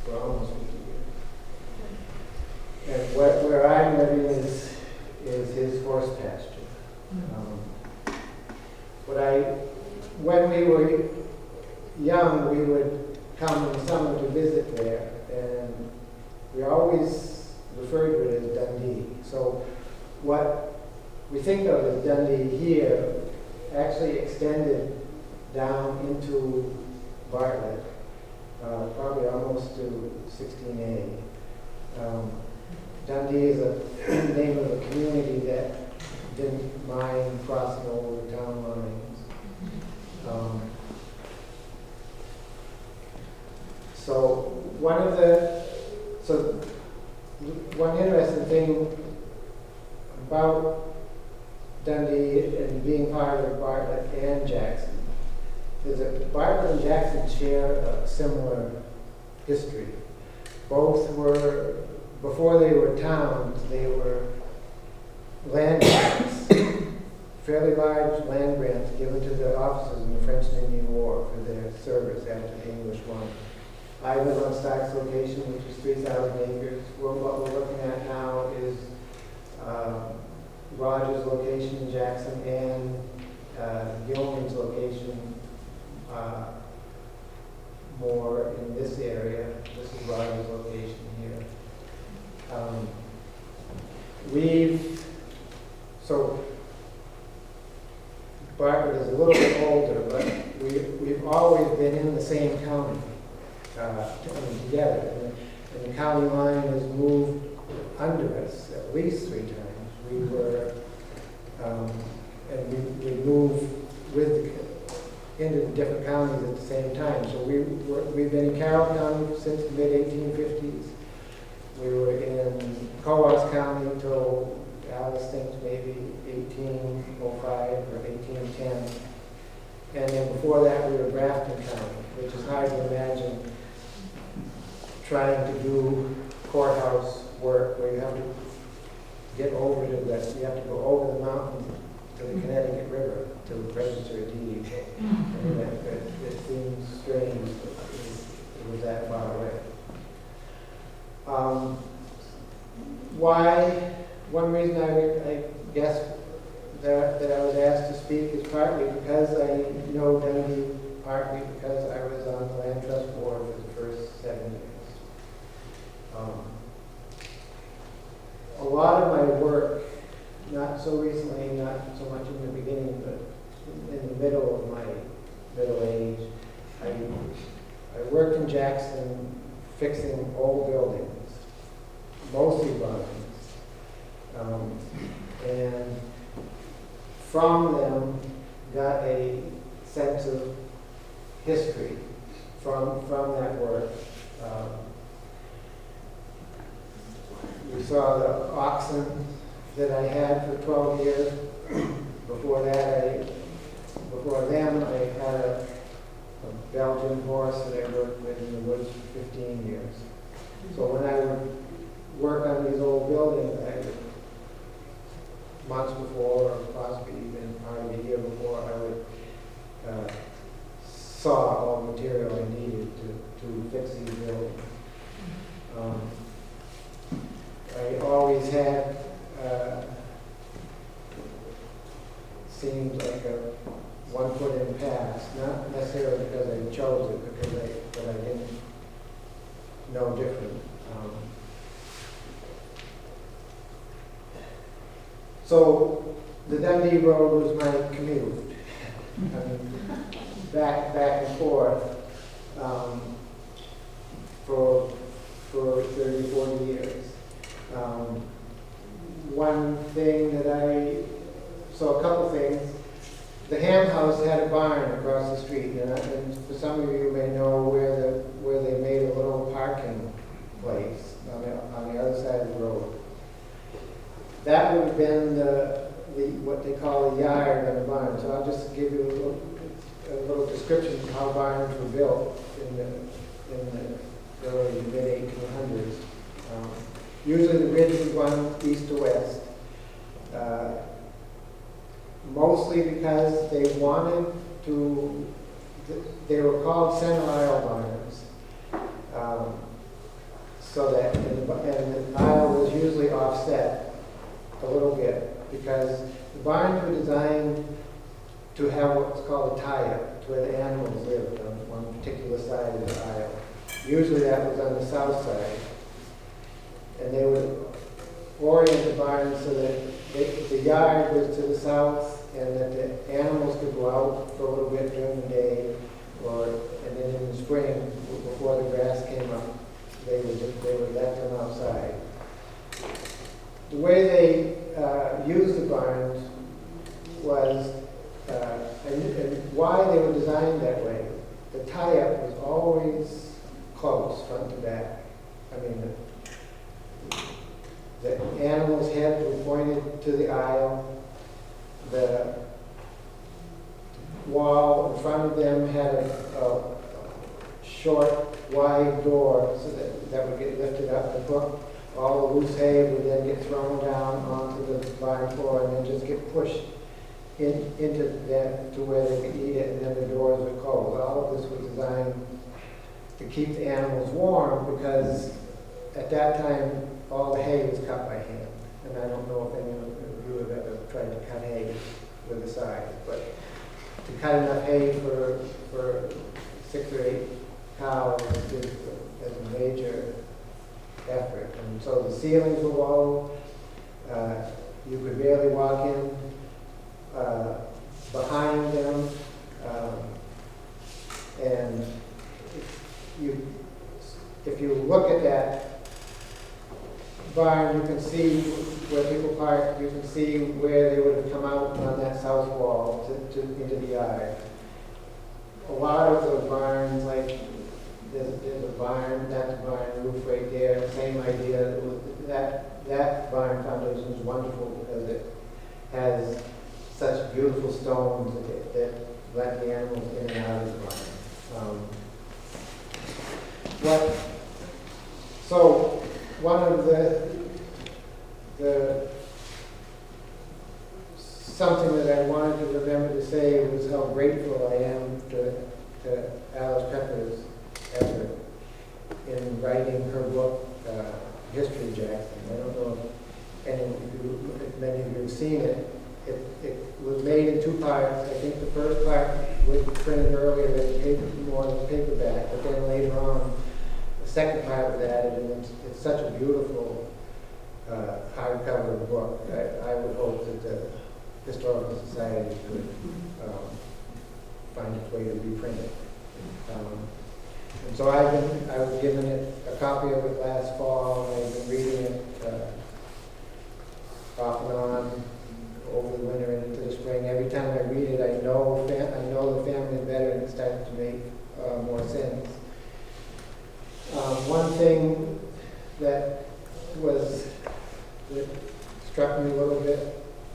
for almost 50 years. And where I'm living is his horse pasture. When we were young, we would come in the summer to visit there, and we always referred to it as Dundee. So what we think of as Dundee here actually extended down into Bartlett, probably almost to 16A. Dundee is a name of a community that didn't mind crossing over the town lines. One interesting thing about Dundee and being part of Bartlett and Jackson is that Bartlett and Jackson share a similar history. Both were, before they were towns, they were land grants, fairly large land grants given to the officers in the French and Indian War for their service after the English won. I live on Stark's location, which is 3,000 acres. What we're looking at now is Rogers' location in Jackson and Gilman's location more in this area. This is Rogers' location here. Bartlett is a little bit older, but we've always been in the same county together. And the county line has moved under us at least 3 times. We were, and we moved into different counties at the same time. So we've been in Carroll County since the mid-1850s. We were in Cowas County until Alice thinks maybe 1805 or 1810. And then before that, we were Grafton County, which is hard to imagine trying to do courthouse work where you have to get over to the, you have to go over the mountain to the Connecticut River to register a deed. And it seems strange that it was that far away. One reason I guess that I was asked to speak is partly because I know Dundee, partly because I was on the Land Trust Board for the first 7 years. A lot of my work, not so recently, not so much in the beginning, but in the middle of my middle age, I worked in Jackson fixing old buildings, mostly barns. And from them got a sense of history from that work. We saw the oxen that I had for 12 years. Before them, I had a Belgian horse that I worked with in the woods for 15 years. So when I would work on these old buildings, I would, months before, or possibly even part of the year before, I would saw all the material I needed to fix these buildings. I always had, seemed like a 1 foot in pass, not necessarily because I chose it, but I didn't know different. So the Dundee Road was my commute. I mean, back and forth for 30, 40 years. One thing that so a couple things. The Ham House had a barn across the street, and for some of you may know where they made a little parking place on the other side of the road. That would have been what they call the yard on the barn. So I'll just give you a little description of how barns were built in the early mid 1800s. Usually the ridge would run east to west. Mostly because they wanted to, they were called center aisle barns. So that, and the aisle was usually offset a little bit because the barns were designed to have what's called a tie-up, to where the animals lived on one particular side of the aisle. Usually that was on the south side. And they would orient the barns so that the yard was to the south and that the animals could go out for a little bit during the day, and then in the spring, before the grass came up, they would let them outside. The way they used the barns was, and why they were designed that way. The tie-up was always close, front to back. I mean, the animal's head was pointed to the aisle. The wall in front of them had a short, wide door so that would get lifted up and hooked. All the loose hay would then get thrown down onto the barn floor and then just get pushed into that to where they could eat it, and then the doors would close. All of this was designed to keep the animals warm because at that time all the hay was cut by hand. And I don't know if any of you have ever tried to cut hay with a scythe, but to cut enough hay for 6 or 8 cows is a major effort. And so the ceilings were low. You could barely walk in behind them. And if you look at that barn, you can see where people park, you can see where they would have come out on that south wall into the yard. A lot of those barns, like there's a barn, that's a barn roof right there, same idea. That barn foundation is wonderful because it has such beautiful stones that let the animals in and out of the barn. So one of the something that I wanted to remember to say was how grateful I am to Alice Pepper's effort in writing her book, History of Jackson. I don't know if many of you have seen it. It was made in 2 parts. I think the first part was printed earlier as more as a paperback, but then later on, the second part was added, and it's such a beautiful hardcover book. I would hope that the Historical Society could find its way to reprint it. And so I was given it a copy of it last fall, and I've been reading it off and on over the winter and into the spring. Every time I read it, I know the family better, and it starts to make more sense. One thing that struck me a little bit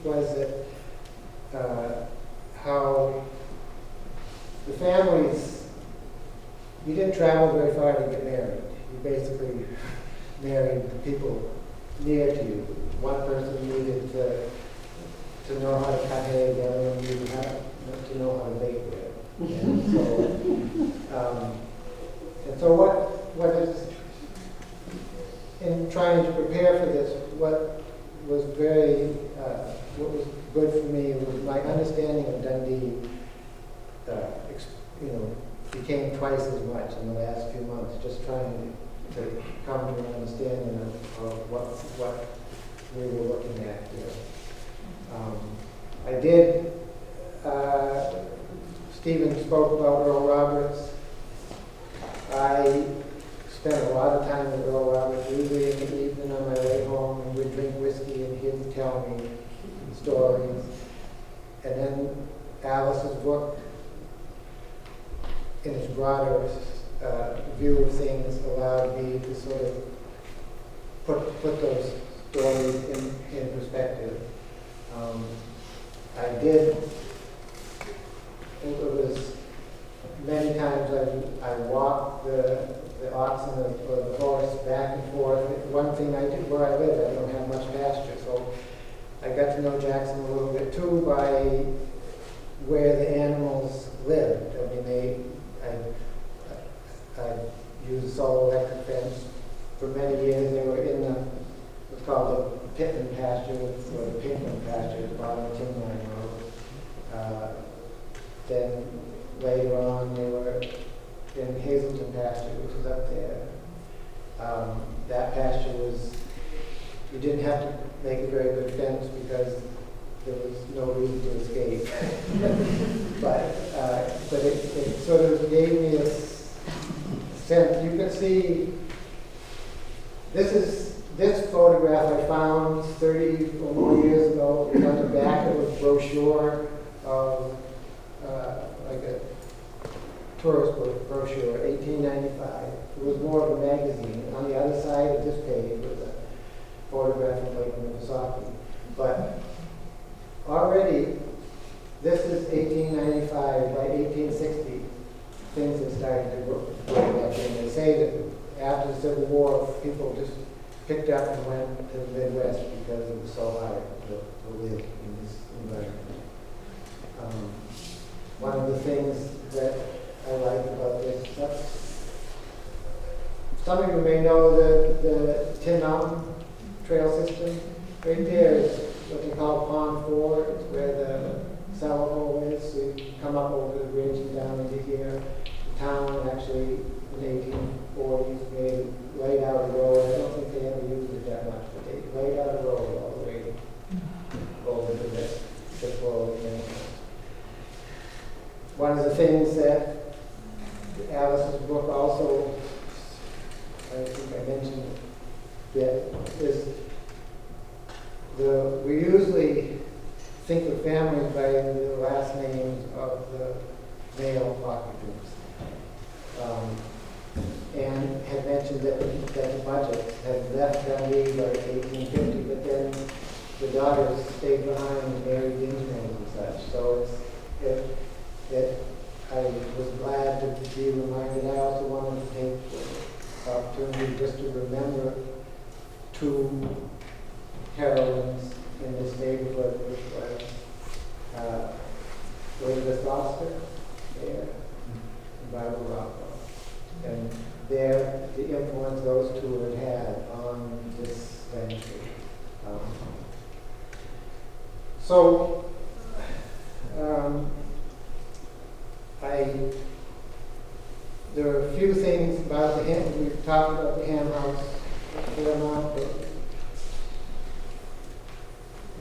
was that how the families, you didn't travel very far to get married. You basically married people near to you. One person needed to know how to cut hay, the other one needed to know how to bake bread. And so what is, in trying to prepare for this, what was what was good for me was my understanding of Dundee, became twice as much in the last few months, just trying to come to an understanding of what we were looking at here. I did, Stephen spoke about Earl Roberts. I spent a lot of time with Earl Roberts, usually in the evening on my way home, and we'd drink whiskey and he'd tell me stories. And then Alice's book, in its broader view of things, allowed me to sort of put those stories in perspective. I did, it was many times I walked the oxen or the horse back and forth. One thing I did where I live, I don't have much pasture, so I got to know Jackson a little bit too by where the animals lived. I mean, I used a solar electric fence. For many years they were in what's called the Pittman pasture, or the Pinkman pasture at the bottom of Timline Road. Then later on they were in Hazelton pasture, which was up there. That pasture was, you didn't have to make a very good fence because there was no reason to escape. but it sort of gave me a sense. You can see, this photograph I found 30 or more years ago. It's on the back of a brochure of like a tourist brochure, 1895. It was more of a magazine. On the other side of this page was a photograph of Lake Winnipesaukee. But already, this is 1895. By 1860, things had started to grow back in. They say that after the Civil War, people just picked up and went to the Midwest because it was so hard to live in this environment. One of the things that I like about this, some of you may know the Tin Mountain Trail system. Right there is what they call Pond 4. It's where the cellar hole is. So you can come up over the bridge and down into here. The town actually, in the 1840s, laid out a road. I don't think they ever used it that much, but they laid out a road all the way over to this flow of the. One of the things that Alice's book also, I think I mentioned that, is we usually think of families by the last names of the male occupants. And had mentioned that the budget had left Dundee by 1850, but then the daughters stayed behind and married Indians and such. So I was glad to be reminded. I also wanted to take the opportunity just to remember two heroines in this neighborhood, which was Elizabeth Foster there and Barbara Rockwell. And the influence those two had on this venture. There are a few things about the Ham. We've talked about the Ham House a fair amount, but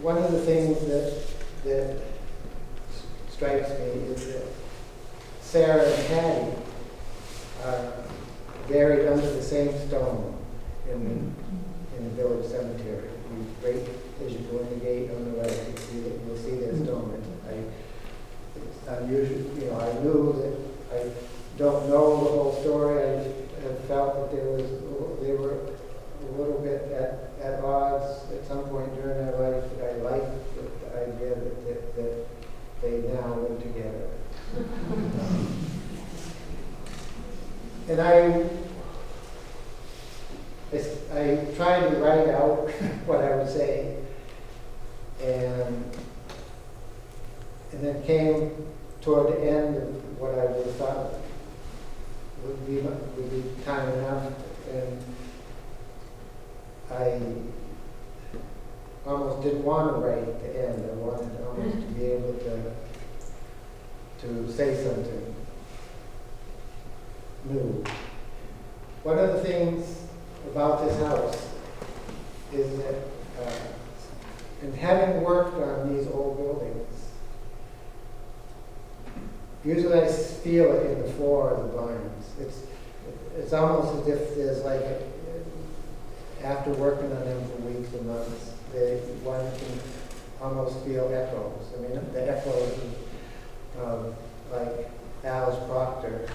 one of the things that strikes me is that Sarah and Hattie are buried under the same stone in the village cemetery. Right as you go in the gate on the right, you'll see their stone. It's unusual. I knew that I don't know the whole story. I had felt that they were a little bit at odds at some point during their life. And I tried to write out what I would say, and then came toward the end of what I would have thought would be time enough, and I almost didn't want to write at the end. I wanted almost to be able to say something new. One of the things about this house is that, and having worked on these old buildings, usually I feel it in the floor of the blinds. It's almost as if there's like, after working on them for weeks and months, one can almost feel echoes. I mean, the echoes of like Alice Proctor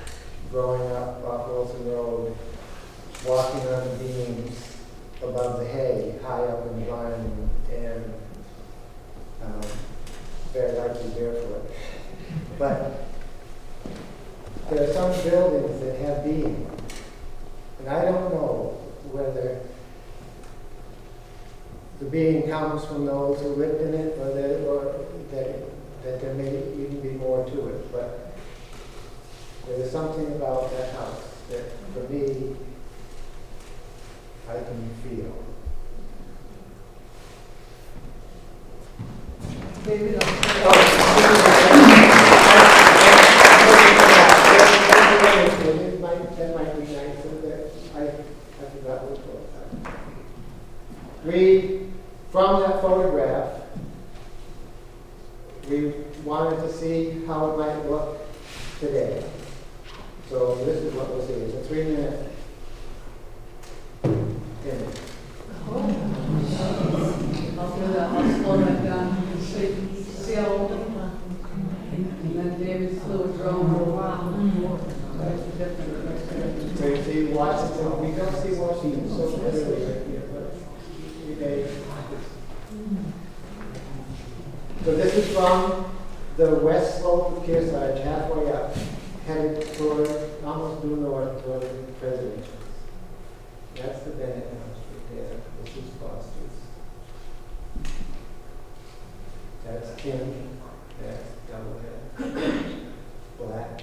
growing up off Wilson Road, walking on the beams above the hay, high up in the barn, and very likely barefoot. But there are some buildings that have beams, and I don't know whether the being comes from those who lived in it, or that there may even be more to it. But there is something about that house that, for me, I can feel. David, That might be nice. I forgot what it was. From that photograph, we wanted to see how it might look today. So this is what we'll see. It's a 3-minute image. I'll do that, I'll slow that down. See how old? And then David flew a drone for a while. That's the difference. So you see Washington, we don't see Washington so clearly right here, but we may. So this is from the west slope of Kearsarge, halfway up, headed toward, almost due north toward the Presidential. That's the Bennett House right there. This is Foster's. That's Kim. That's Doublehead. Black.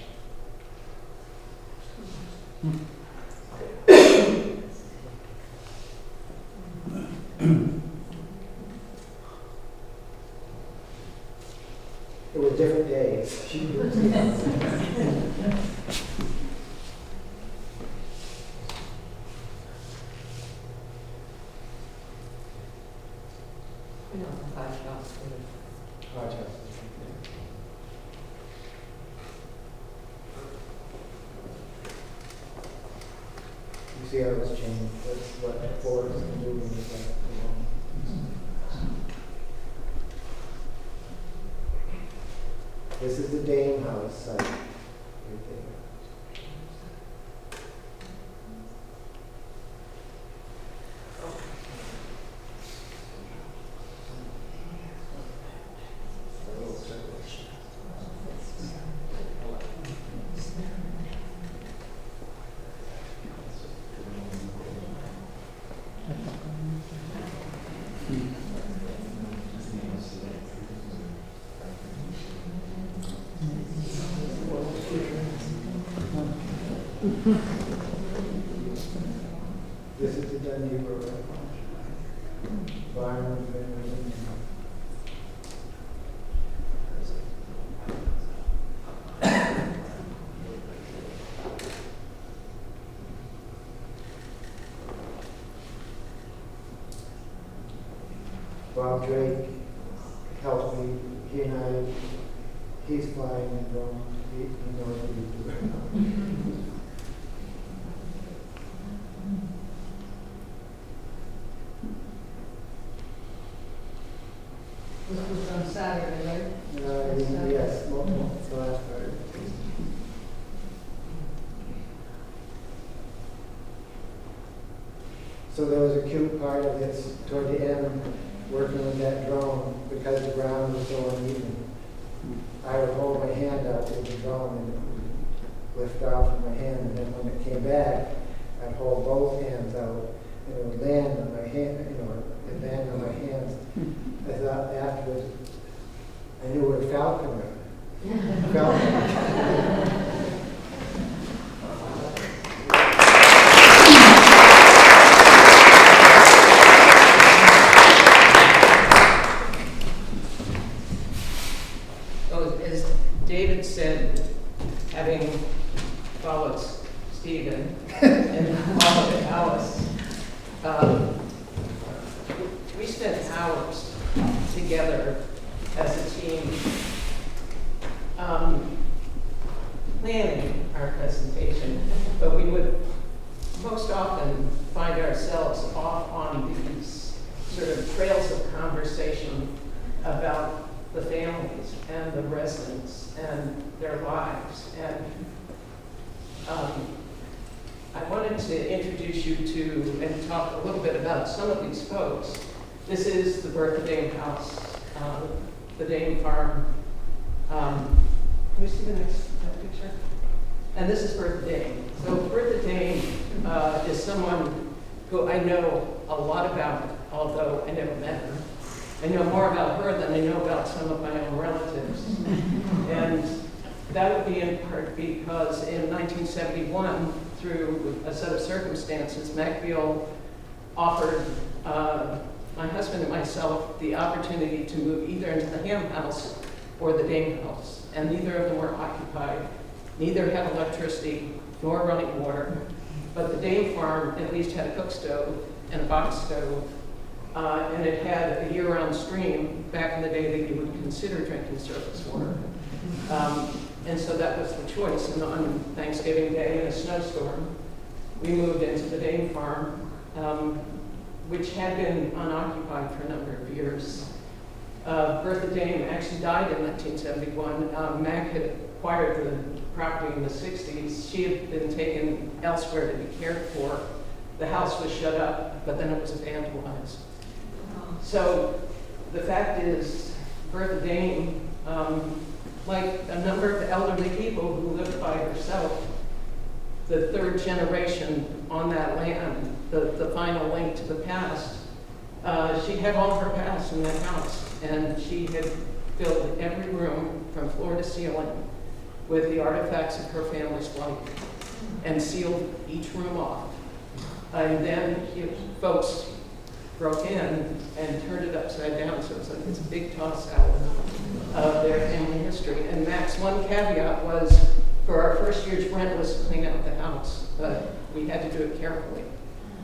It was different days. You see how it's changed. That's what Ford is doing with that. This is the Dame House site right there. This is the Dundee Road. Barn. Bob Drake helped me. He's flying the drone. He knows what he's doing. This was on Saturday, right? Yes, the last part. So there was a cute part of this toward the end, working with that drone, because the ground was so uneven. I would hold my hand up with the drone and it would lift off in my hand, and then when it came back, I'd hold both hands out, and it would land on my hand, it landed on my hands. I thought afterwards, I knew where it felt from it. Well, as David said, having followed Stephen and followed Alice, we spent hours together as a team planning our presentation, but we would most often find ourselves off on these sort of trails of conversation about the families and the residents and their lives. And I wanted to introduce you to and talk a little bit about some of these folks. This is the Bertha Dame House, the Dame Farm. Can we see the next picture? And this is Bertha Dame. So Bertha Dame is someone who I know a lot about, although I never met her. I know more about her than I know about some of my own relatives. And that would be in part because in 1971, through a set of circumstances, McBeal offered my husband and myself the opportunity to move either into the Ham House or the Dame House. And neither of them were occupied. Neither had electricity nor running water. But the Dame Farm at least had a cook stove and a box stove. And it had a year-round stream back in the day that you would consider drinking surface water. And so that was the choice. And on Thanksgiving Day in a snowstorm, we moved into the Dame Farm, which had been unoccupied for a number of years. Bertha Dame actually died in 1971. Mac had acquired the property in the 60s. She had been taken elsewhere to be cared for. The house was shut up, but then it was vandalized. So the fact is, Bertha Dame, like a number of elderly people who lived by herself, the third generation on that land, the final link to the past, she had all of her past in that house, and she had filled every room from floor to ceiling with the artifacts of her family's life and sealed each room off. And then folks broke in and turned it upside down, so it's like this big toss out of their family history. And Mac's one caveat was, for our first year's rent was to clean out the house, but we had to do it carefully,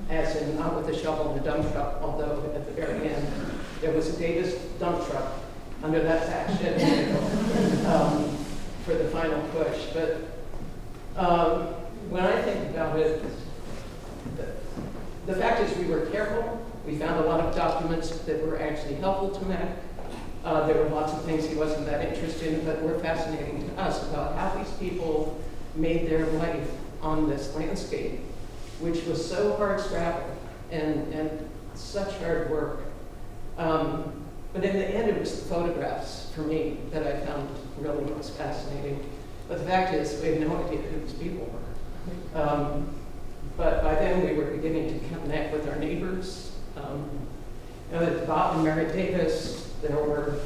as in not with a shovel and a dump truck, although at the very end there was a Davis dump truck under that back shed for the final push. But when I think about it, the fact is we were careful. We found a lot of documents that were actually helpful to Mac. There were lots of things he wasn't that interested in, but were fascinating to us about how these people made their life on this landscape, which was so hard scrabble and such hard work. But in the end, it was the photographs, for me, that I found really most fascinating. But the fact is, we had no idea who these people were. But by then, we were beginning to connect with our neighbors. Bob and Mary Davis, there were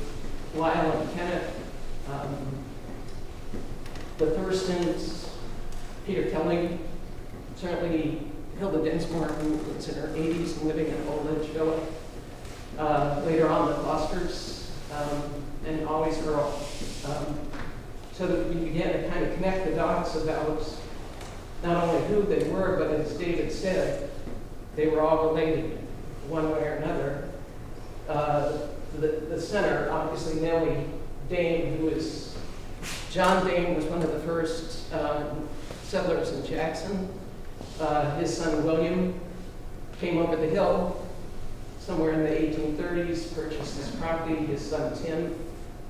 Lyle and Kenneth, the Thurstons, Peter Kelly, certainly Hilda Dinsmore, who was in her 80s and living in Old Ledge Villa. Later on, the Fosters, and always Earl. So that we began to kind of connect the dots about not only who they were, but as David said, they were all related one way or another. The center, obviously, Nellie Dame, who is, John Dame was one of the first settlers in Jackson. His son, William, came over the hill somewhere in the 1830s, purchased this property. His son, Tim,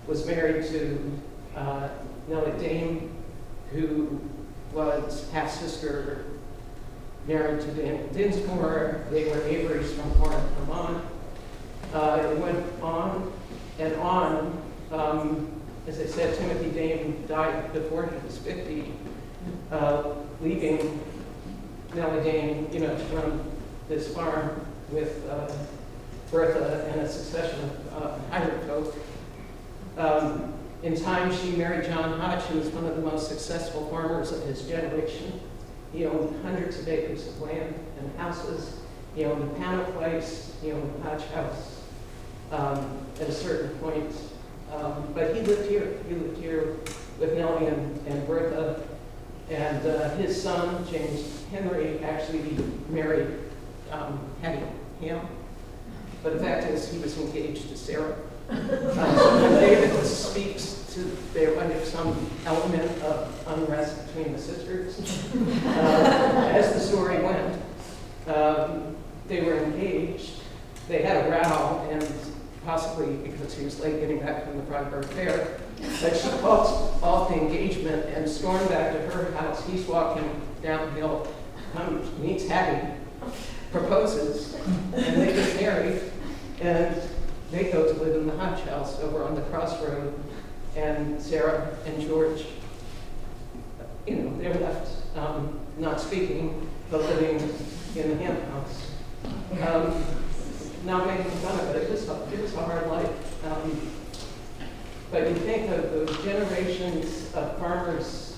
was married to Nellie Dame, who was half-sister married to Daniel Dinsmore. They were neighbors from Corinth, Vermont. It went on and on. As I said, Timothy Dame died before he was 50. leaving Nellie Dane, to run this farm with Bertha and a succession of hired folk. In time, she married John Hodge, who was one of the most successful farmers of his generation. He owned hundreds of acres of land and houses. He owned the Panel Place. He owned the Hodge House at a certain point. But he lived here. He lived here with Nellie and Bertha. And his son, James Henry, actually married Hattie Ham. But the fact is, he was engaged to Sarah. So when David speaks to, there might be some element of unrest between the sisters. As the story went, they were engaged. They had a row, and possibly because he was late getting back from the Freiburg Fair, but she called off the engagement and stormed back to her house. He's walking down the hill, meets Hattie, proposes, and they get married, and they go to live in the Hodge House over on the crossroad, and Sarah and George, they're left not speaking, but living in the Ham House. Not making fun of it, it was a hard life. But you think of those generations of farmers,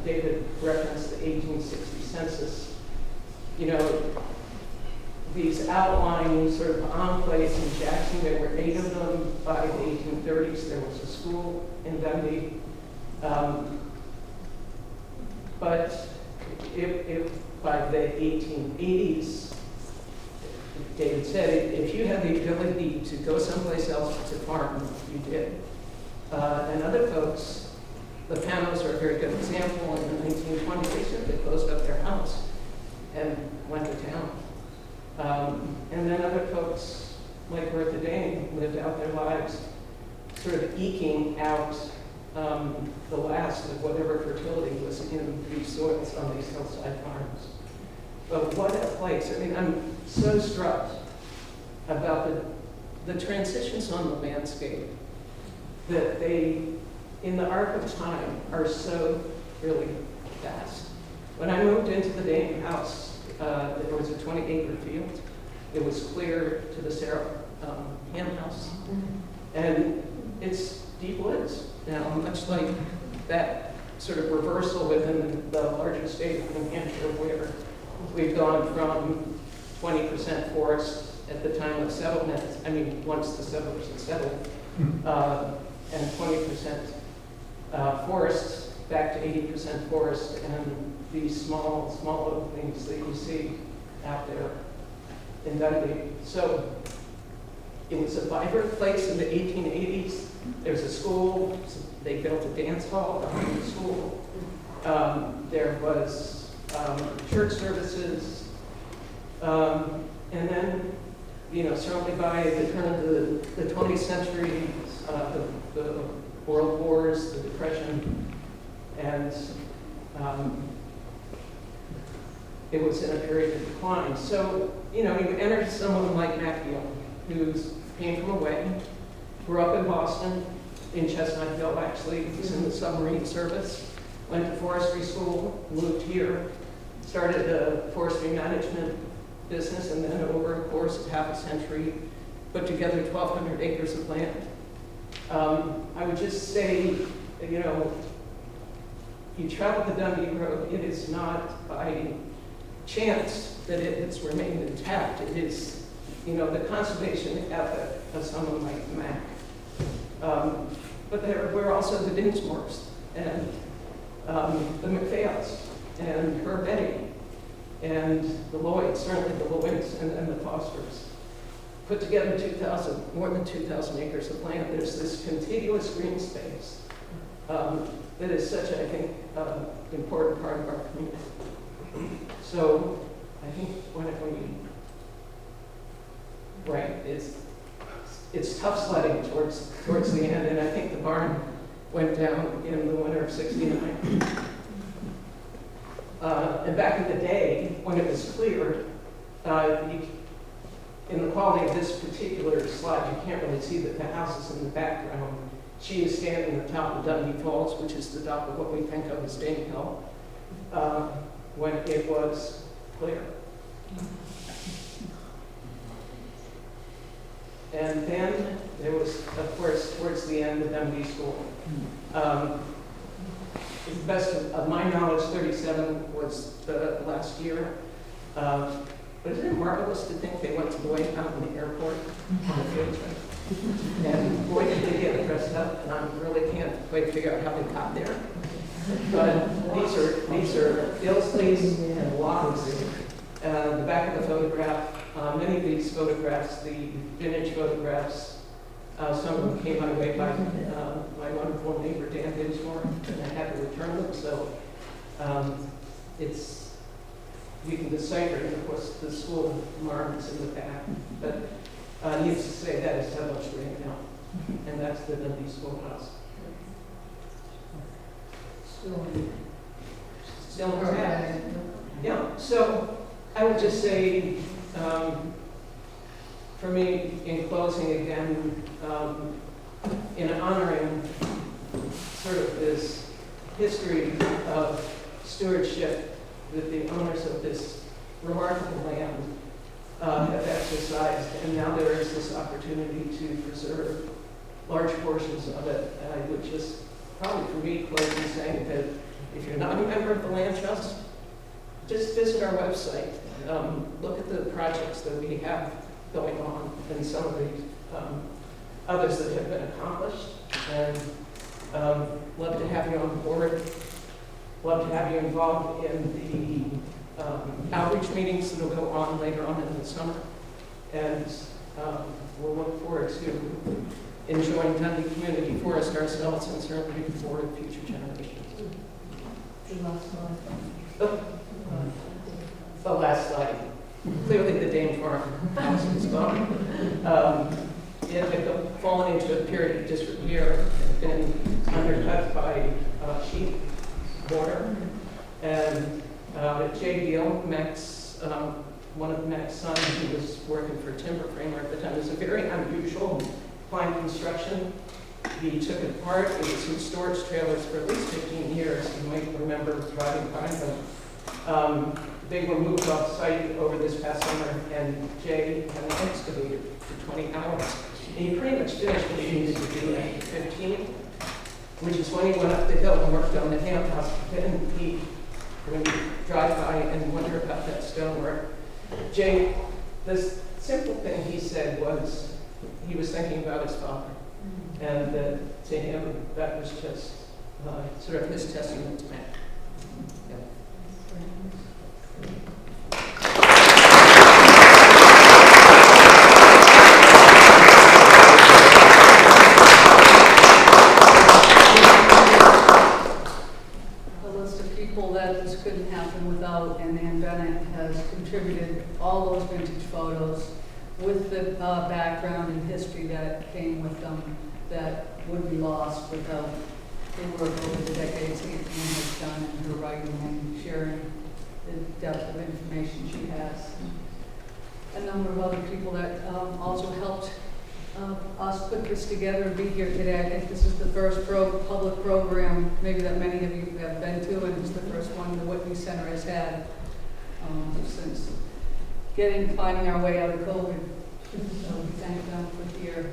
David referenced the 1860 census, these outlying sort of enclaves in Jackson. There were 8 of them by the 1830s. There was a school in Dundee. But by the 1880s, David said, if you had the ability to go someplace else to farm, you did. And other folks, the Panos are a very good example. In the 1920s, they simply closed up their house and went to town. And then other folks, like Bertha Dane, lived out their lives sort of eking out the last of whatever fertility was in these soils on these hillside farms. But what a place. I mean, I'm so struck about the transitions on the landscape that they, in the arc of time, are so really fast. When I moved into the Dane house, there was a 20-acre field. It was clear to the Sarah Ham House. And it's deep woods now, much like that sort of reversal within the larger state of New Hampshire, where we've gone from 20% forest at the time of settlement, once the settlers had settled, and 20% forests back to 80% forest, and these small openings that you see out there in Dundee. So it was a vibrant place in the 1880s. There was a school. They built a dance hall behind the school. There was church services. And then, certainly by the turn of the 20th century, the world wars, the Depression, and it was in a period of decline. So, you enter someone like Matt Gill, who came from away, grew up in Boston, in Chestnut Hill actually, he was in the submarine service, went to forestry school, moved here, started a forestry management business, and then over a course of half a century, put together 1,200 acres of land. I would just say, you travel the Dundee Road, it is not by chance that it's remained intact. It is, the conservation ethic of someone like Mac. But there were also the Dinsmores and the McPhails and her Betty and the Lloyds, certainly the Lloyds, and then the Fosters. Put together more than 2,000 acres of land. There's this contiguous green space that is such, I think, important part of our community. So I think it's tough sledding towards the end, and I think the barn went down in the winter of '69. And back in the day, when it was cleared, in the quality of this particular slide, you can't really see that the house is in the background. She is standing on the top of Dundee Falls, which is the top of what we think of as Dane Hill. when it was clear. And then there was, of course, towards the end, the Dundee School. To the best of my knowledge, 37 was the last year. But isn't it marvelous to think they went to Boyd out in the airport on the field trip? And boy, did they get dressed up, and I really can't quite figure out how they got there. But these are Ilsley's and Watt's. The back of the photograph, many of these photographs, the vintage photographs, some of them came my way by my wonderful neighbor Dan Dinsmore, and I had to return them. So you can decipher it. Of course, the school marks in the back, but needless to say, that is how much right now, and that's the Dundee Schoolhouse. Still intact. Yeah. So I would just say, for me, in closing again, in honoring sort of this history of stewardship that the owners of this remarkable land have exercised, and now there is this opportunity to preserve large portions of it. I would just, probably for me, close in saying that if you're not a member of the Land Trust, just visit our website. Look at the projects that we have going on and some of the others that have been accomplished. And love to have you on board. Love to have you involved in the outreach meetings that will go on later on in the summer. And we'll look forward to enjoying Dundee community forest ourselves and certainly for future generations. The last slide. Clearly the Dane Farm house is gone. It had fallen into a period of disrepair and been undercut by sheep water. And Jay Deal, Mac's, one of Mac's sons, who was working for a timber framer at the time, it was a very unusual pine construction. He took it apart. It was some storage trailers for at least 15 years. You might remember driving by them. They were moved off site over this past summer, and Jay had an excavator for 20 hours. And he pretty much finished what he needed to do at 15, which is when he went up the hill and worked on the Ham House. Then when you drive by and wonder about that stonework, Jay, the simple thing he said was he was thinking about his father. And that to him, that was just sort of his testament to Mac. Yeah. A list of people that this couldn't happen without, and Ann Bennett has contributed all those vintage photos with the background and history that came with them that would be lost without the work over the decades that Ann has done in her writing and sharing the depth of information she has. A number of other people that also helped us put this together and be here today. I think this is the first public program maybe that many of you have been to, and it's the first one the Whitney Center has had since finding our way out of COVID. So we thank them for here.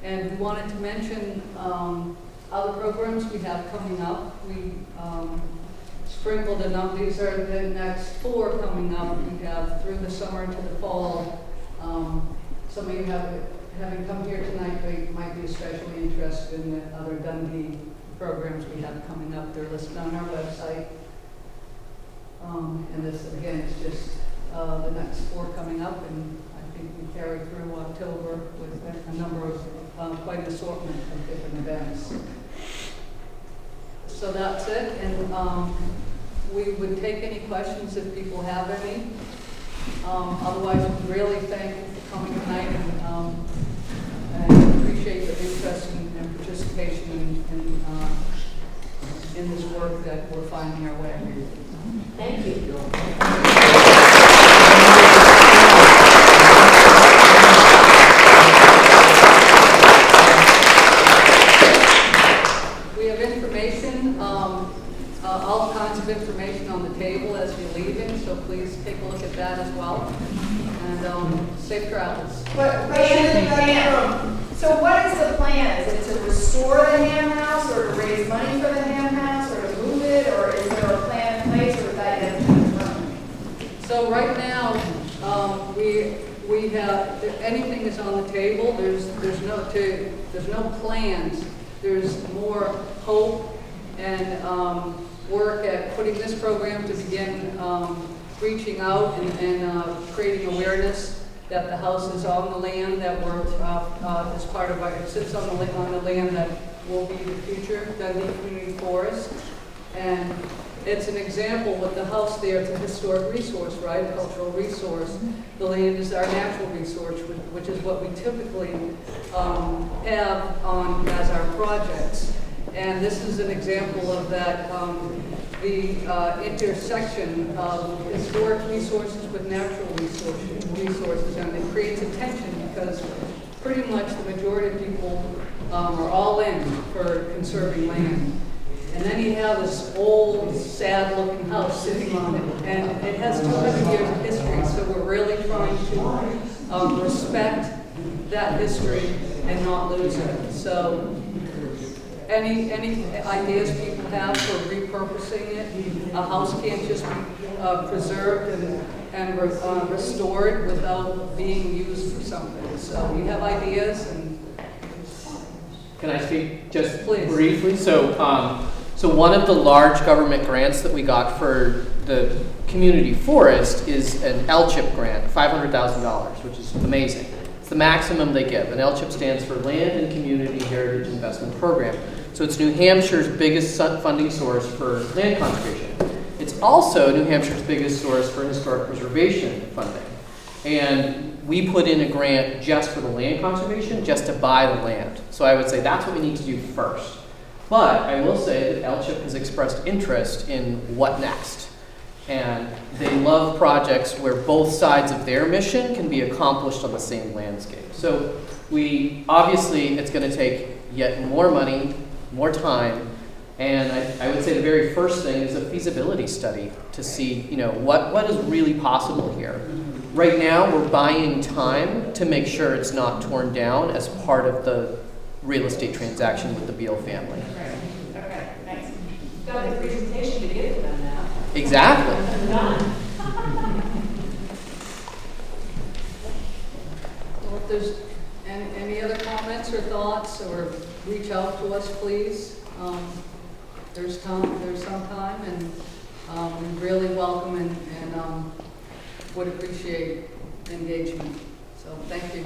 And we wanted to mention other programs we have coming up. We sprinkled a number. These are the next 4 coming up. We have through the summer into the fall. Some of you having come here tonight, they might be especially interested in the other Dundee programs we have coming up. They're listed on our website. And this, again, is just the next 4 coming up, and I think we carry through October with a number of quite an assortment of different events. So that's it, and we would take any questions if people have any. Otherwise, we really thank you for coming tonight, and appreciate your interest and participation in this work that we're finding our way. Thank you. of information on the table as you're leaving, so please take a look at that as well. And safe travels. So what is the plan? Is it to restore the Ham House, or to raise money for the Ham House, or to move it, or is there a plan in place, or is that yet to be confirmed? So right now, we have, if anything is on the table. There's no plans. There's more hope and work at putting this program to begin reaching out and creating awareness that the house is on the land that we're, as part of our, it sits on the land that will be the future Dundee Community Forest. And it's an example with the house there. It's a historic resource, right? A cultural resource. The land is our natural resource, which is what we typically have on as our projects. And this is an example of that, the intersection of historic resources with natural resources, and it creates a tension because pretty much the majority of people are all in for conserving land. And then you have this old, sad-looking house sitting on it, and it has 200 years of history, so we're really trying to respect that history and not lose it. So any ideas people have for repurposing it? A house can't just be preserved and restored without being used for something. So we have ideas, and Can I speak just Please. briefly? So one of the large government grants that we got for the community forest is an LCHIP grant, $500,000, which is amazing. It's the maximum they give. And LCHIP stands for Land and Community Heritage Investment Program. So it's New Hampshire's biggest funding source for land conservation. It's also New Hampshire's biggest source for historic preservation funding. And we put in a grant just for the land conservation, just to buy the land. So I would say that's what we need to do first. But I will say that LCHIP has expressed interest in what next. And they love projects where both sides of their mission can be accomplished on the same landscape. So obviously it's going to take yet more money, more time, and I would say the very first thing is a feasibility study to see, what is really possible here. Right now, we're buying time to make sure it's not torn down as part of the real estate transaction with the Beale family. Okay, thanks. Got the presentation to give to them now. Exactly. Done. well, if there's any other comments or thoughts, or reach out to us, please. There's some time, and we really welcome and would appreciate engagement. So thank you.